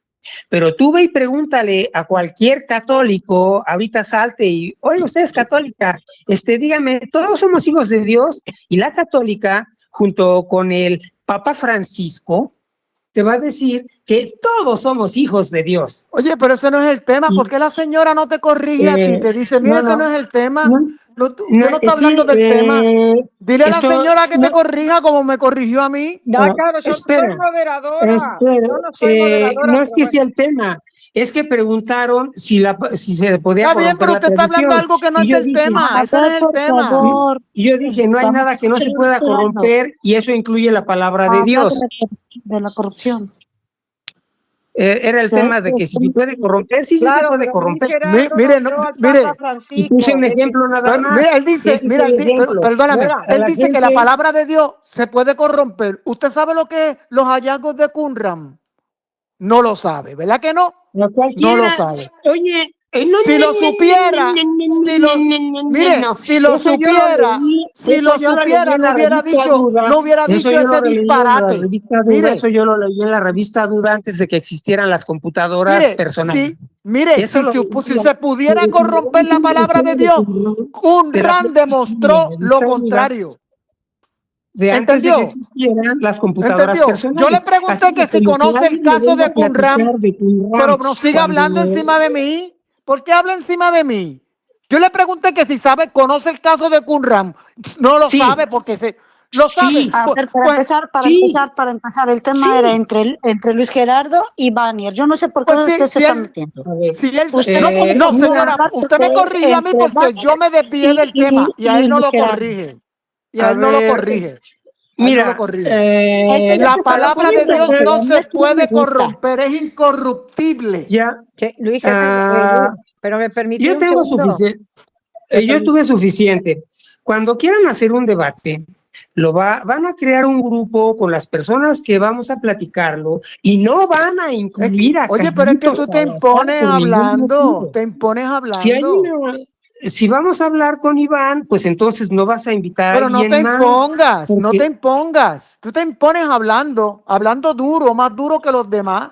Pero tú ve y pregúntale a cualquier católico, ahorita salte y, oye, usted es católica, dígame, todos somos hijos de Dios. Y la católica, junto con el Papa Francisco, te va a decir que todos somos hijos de Dios. Oye, pero ese no es el tema. ¿Por qué la señora no te corrige a ti? Te dice, mira, ese no es el tema. Usted no está hablando del tema. Dile a la señora que te corrija como me corrigió a mí. Ya, claro, yo soy moderadora. No es que sea el tema. Es que preguntaron si se podía corromper. Está bien, pero usted está hablando de algo que no es del tema. Ese no es el tema. Y yo dije, no hay nada que no se pueda corromper, y eso incluye la palabra de Dios. De la corrupción. Era el tema de que si se puede corromper, sí, claro, sí se puede corromper. Mire, puse un ejemplo nada más. Mira, él dice, perdóname, él dice que la palabra de Dios se puede corromper. ¿Usted sabe lo que es los hallazgos de Qumran? No lo sabe, ¿verdad que no? No lo sabe. Oye, si lo supiera, si lo supiera, no hubiera dicho ese disparate. Mire, eso yo lo leí en la revista Duda antes de que existieran las computadoras personales. Si se pudiera corromper la palabra de Dios, Qumran demostró lo contrario. De antes de que existieran las computadoras personales. Yo le pregunté que si conoce el caso de Qumran, pero no sigue hablando encima de mí. ¿Por qué habla encima de mí? Yo le pregunté que si conoce el caso de Qumran. No lo sabe porque lo sabe. Para empezar, el tema era entre Luis Gerardo y Vanier. Yo no sé por qué usted se está metiendo. Señora, usted me corrige a mí porque yo me desvié del tema y a él no lo corrige. Mira, la palabra de Dios no se puede corromper, es incorruptible. Ya, Luis, pero me permitió. Yo tengo suficiente. Yo tuve suficiente. Cuando quieran hacer un debate, van a crear un grupo con las personas que vamos a platicarlo y no van a incluir a... Oye, pero es que tú te impones hablando. Si vamos a hablar con Iván, pues entonces no vas a invitar a alguien más. Pero no te impongas. Tú te impones hablando duro, más duro que los demás.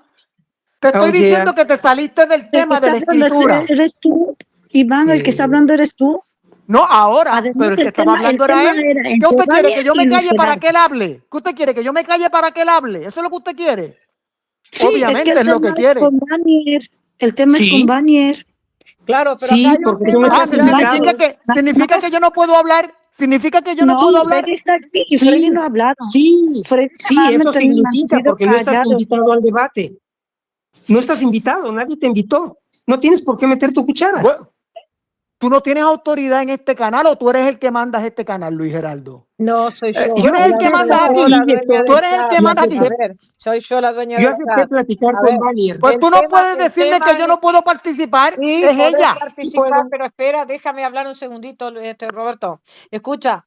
Te estoy diciendo que te saliste del tema de la escritura. ¿Eres tú, Iván? El que está hablando eres tú. No, ahora, pero el que estaba hablando era él. ¿Qué usted quiere? ¿Que yo me calle para que él hable? ¿Qué usted quiere? ¿Que yo me calle para que él hable? ¿Eso es lo que usted quiere? Sí, obviamente es lo que quiere. El tema es con Vanier. Claro, pero sí, porque tú me significa que yo no puedo hablar. Significa que yo no puedo hablar. Freddy no ha hablado. Sí, eso significa porque no estás invitado al debate. No estás invitado, nadie te invitó. No tienes por qué meter tu cuchara. tú no tienes autoridad en este canal o tú eres el que mandas este canal, Luis Geraldo. No, soy yo. Tú eres el que mandas aquí. Tú eres el que mandas aquí. A ver, soy yo la dueña Yo del acepté chat. platicar A con ver, Vanier. Pues tú no puedes decirme que yo no puedo participar, Sí, es podés ella. participar, pero espera, déjame hablar un segundito, Roberto. Escucha,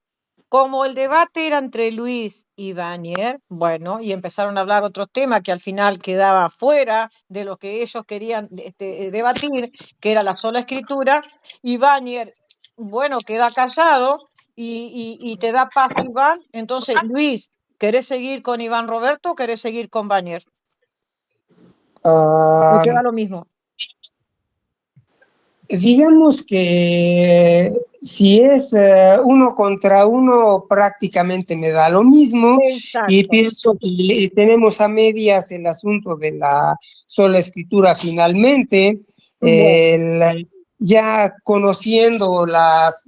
como el debate era entre Luis y Vanier, bueno, y empezaron a hablar otros temas que al final quedaba fuera de lo que ellos querían debatir, que era la sola escritura, y Vanier, bueno, queda callado y te da paso Iván. Entonces, Luis, ¿querés seguir con Iván Roberto o querés seguir con Vanier? ¿O te da lo mismo? Digamos que si es uno contra uno, prácticamente me da lo mismo. Exacto. Y pienso que tenemos a medias el asunto de la sola escritura finalmente. Bueno. Ya conociendo las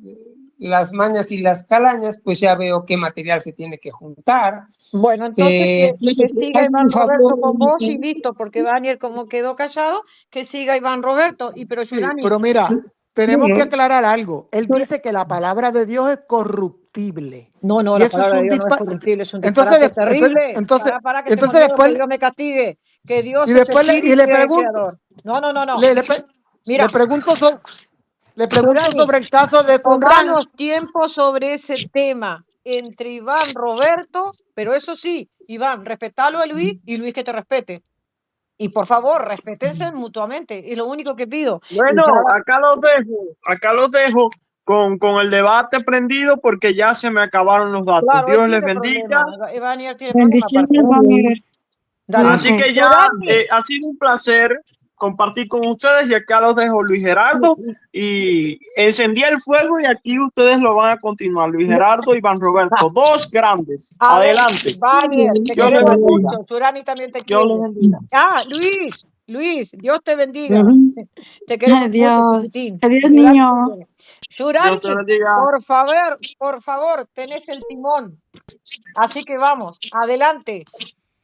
mañas y las calañas, pues ya veo qué material se tiene que juntar. Bueno, entonces que siga Iván Roberto con vos y listo, porque Vanier como quedó callado, que siga Iván Roberto. Pero sí, pero mira, tenemos que aclarar algo. Él dice que la palabra de Dios es corruptible. No, y la eso palabra de Dios no es corruptible, es un disparate terrible. Para que tengo miedo, que Dios me castigue, que Dios es espíritu y es el creador. No. Mira, le pregunto sobre el caso de Qumran. Tomamos tiempo sobre ese tema entre Iván Roberto, pero eso sí, Iván, respetalo a Luis y Luis que te respete. Y por favor, respétense mutuamente, es lo único que pido. Bueno, acá los dejo con el debate prendido porque ya se me acabaron los datos. Claro, Dios les bendiga. Vanier tiene problema. Así que ya ha sido un placer compartir con ustedes y acá los dejo Luis Gerardo y encendí el fuego y aquí ustedes lo van a continuar. Luis Gerardo y Iván Roberto, dos grandes. Adelante. Vanier, te queremos mucho. Surani también te quiere. Luis, Dios te bendiga. Te queremos mucho. Adiós, niño. Surani, por favor, tenés el timón. Así que vamos, adelante.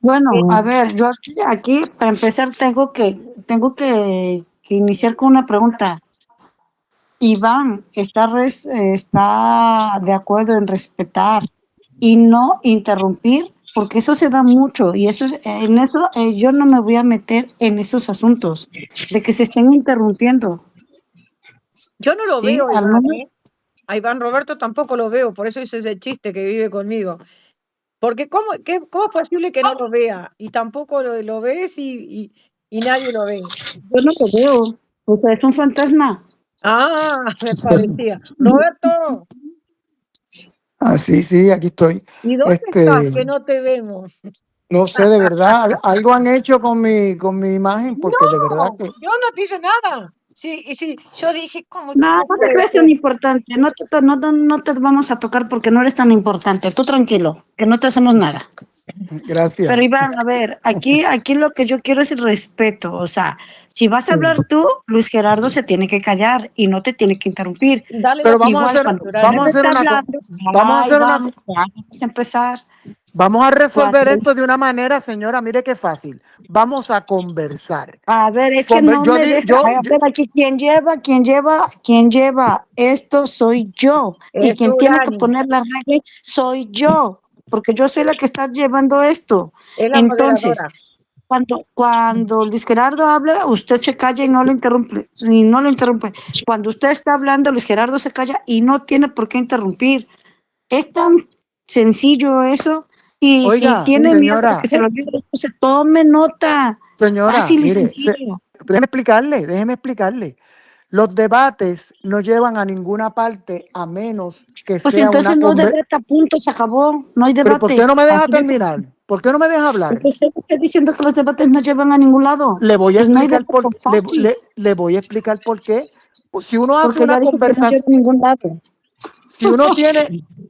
Bueno, a ver, yo aquí para empezar tengo que iniciar con una pregunta. Iván está de acuerdo en respetar y no interrumpir, porque eso se da mucho y yo no me voy a meter en esos asuntos de que se estén interrumpiendo. Yo no lo veo, Iván, a Iván Roberto tampoco lo veo, por eso hice ese chiste que vive conmigo. Porque ¿cómo es posible que no lo vea? Y tampoco lo ves y nadie lo ve. Yo no lo veo, o sea, es un fantasma. Me parecía. Roberto. Sí, aquí estoy. ¿Y dónde estás que no te vemos? No sé, de verdad, algo han hecho con mi imagen, porque de verdad que... Yo no te hice nada. Sí, yo dije, ¿cómo? No te crees tan importante, no te vamos a tocar porque no eres tan importante. Tú tranquilo, que no te hacemos nada. Gracias. Pero Iván, a ver, aquí lo que yo quiero es el respeto. O sea, si vas a hablar tú, Luis Gerardo se tiene que callar y no te tiene que interrumpir. Pero vamos a empezar. Vamos a resolver esto de una manera, señora, mire qué fácil. Vamos a conversar. A ver, es que no me deja. A ver, aquí quien lleva esto soy yo. Y quien tiene que poner las reglas soy yo. Porque yo soy la que está llevando esto. Entonces, cuando Luis Gerardo habla, usted se calla y no lo interrumpe. Cuando usted está hablando, Luis Gerardo se calla y no tiene por qué interrumpir. Es tan sencillo eso. Y oiga, si tiene miedo que se lo olvide, se tome nota. Señora, fácil y sencillo. Déjeme explicarle. Los debates no llevan a ninguna parte a menos que pues sea entonces no debate, punto, se acabó, no hay debate. ¿Pero por qué no me deja terminar? ¿Por qué no me deja hablar? Porque usted está diciendo que los debates no llevan a ningún lado. Le voy a explicar le voy a explicar por qué. Si uno hace una conversación,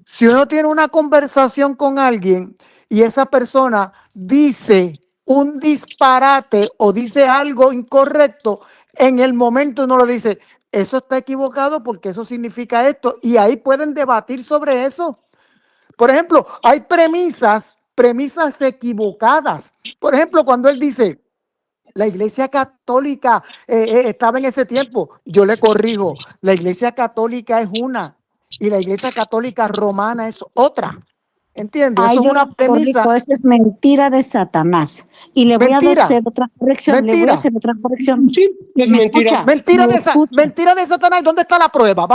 si uno tiene una conversación con alguien y esa persona dice un disparate o dice algo incorrecto, en el momento uno lo dice, eso está equivocado porque eso significa esto, y ahí pueden debatir sobre eso. Por ejemplo, hay premisas equivocadas. Por ejemplo, cuando él dice, La Iglesia Católica estaba en ese tiempo. Yo le corrijo. La Iglesia Católica es una y la Iglesia Católica Romana es otra. ¿Entiendes? Ay, Eso es yo una lo premisa. corrijo, eso es mentira de Satanás. Y le voy a hacer otra corrección. Le voy a hacer otra corrección. Sí, es ¿Me mentira. escucha? Mentira de Satanás. ¿Dónde está la prueba?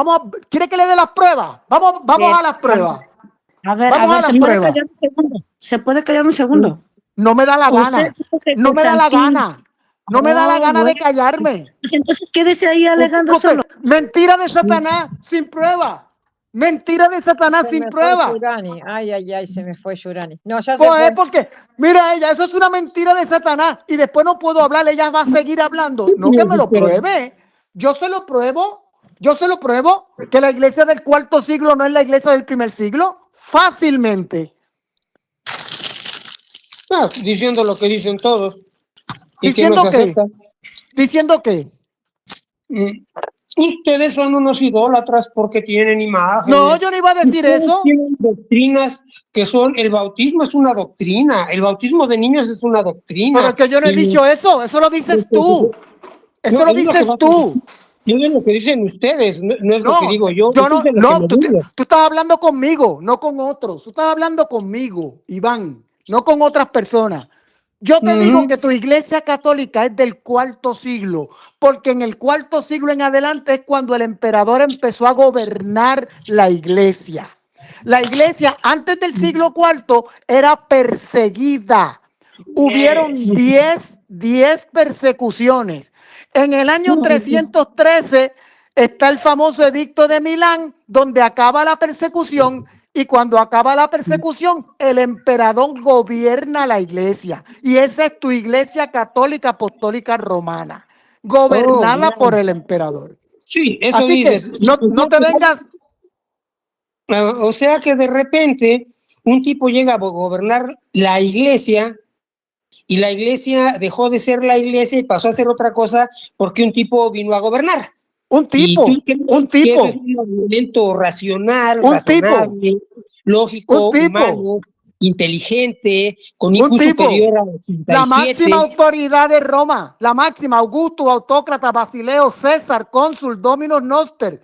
¿Quiere que le dé las pruebas? Vamos a las pruebas. A ver, ¿se puede callar un segundo? ¿Se puede callar un segundo? No me da la gana. No me da la gana. No me da la gana de callarme. Pues entonces quédese ahí alegando solo. Mentira de Satanás sin prueba. Mentira de Satanás sin prueba. Ay, ay, ay, se me fue Yurani. No, ya se Pues fue. porque, mira ella, eso es una mentira de Satanás y después no puedo hablar, ella va a seguir hablando. No que me lo pruebe. Yo se lo pruebo que la iglesia del cuarto siglo no es la iglesia del primer siglo. Fácilmente. Diciendo lo que dicen todos. ¿Diciendo qué? ¿Diciendo qué? Ustedes son unos idólatras porque tienen imágenes. No, yo no iba a decir eso. Tienen doctrinas que son, el bautismo es una doctrina, el bautismo de niños es una doctrina. Pero es que yo no he dicho eso lo dices tú. Eso lo dices tú. Yo es lo que dicen ustedes, no es lo que digo yo. Tú estás hablando conmigo, no con otros. Tú estás hablando conmigo, Iván, no con otras personas. Yo te digo que tu iglesia católica es del cuarto siglo, porque en el cuarto siglo en adelante es cuando el emperador empezó a gobernar la iglesia. La iglesia antes del siglo IV era perseguida. Hubieron 10 persecuciones. En el año 313 está el famoso edicto de Milán, donde acaba la persecución. Y cuando acaba la persecución, el emperador gobierna la iglesia. Y esa es tu iglesia católica apostólica romana, gobernada por el emperador. Sí, eso así dices. Que no te vengas. O sea que de repente un tipo llega a gobernar la iglesia y la iglesia dejó de ser la iglesia y pasó a ser otra cosa porque un tipo vino a gobernar. Un tipo. Que es un argumento racional, razonable, lógico, humano, inteligente, con IQ superior a 87. La máxima autoridad de Roma, la máxima, Augusto, autócrata, Basileo, César, cónsul, Dominus Noster,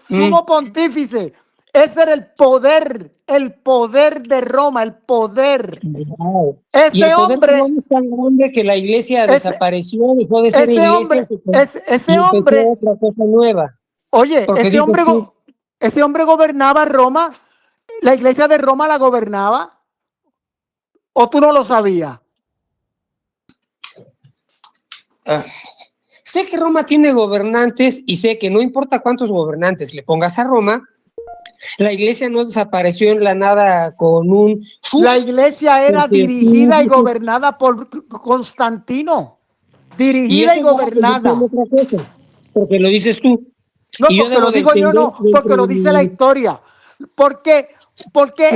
sumo pontífice. Ese era el poder de Roma, el poder. Wow. Ese hombre es tan grande que la iglesia desapareció, dejó de ser iglesia. Ese hombre, otra cosa nueva. Oye, ese hombre gobernaba Roma. ¿La iglesia de Roma la gobernaba? ¿O tú no lo sabías? Sé que Roma tiene gobernantes y sé que no importa cuántos gobernantes le pongas a Roma, la iglesia no desapareció en la nada con un... La iglesia era dirigida y gobernada por Constantino. Dirigida y gobernada. Porque lo dices tú. No, porque lo digo yo, no, porque lo dice la historia. Porque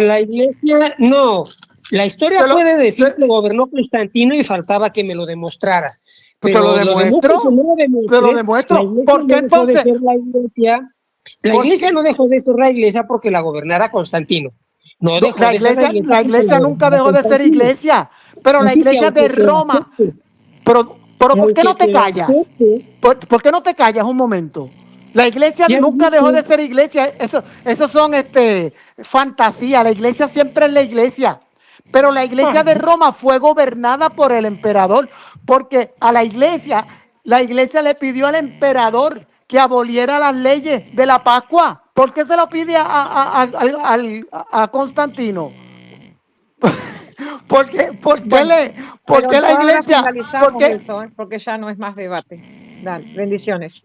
la iglesia, no. La historia puede decir que gobernó Constantino y faltaba que me lo demostraras. Pero lo demuestro. Pero lo demuestro. Porque entonces... La iglesia no dejó de ser la iglesia porque la gobernara Constantino. La iglesia nunca dejó de ser iglesia. Pero la iglesia de Roma... Pero ¿por qué no te callas? ¿Por qué no te callas un momento? La iglesia nunca dejó de ser iglesia. Eso son fantasías. La iglesia siempre es la iglesia. Pero la iglesia de Roma fue gobernada por el emperador. Porque a la iglesia le pidió al emperador que aboliera las leyes de la Pascua. ¿Por qué se lo pide a Constantino? ¿Por qué la iglesia? Porque ya no es más debate. Dale, bendiciones.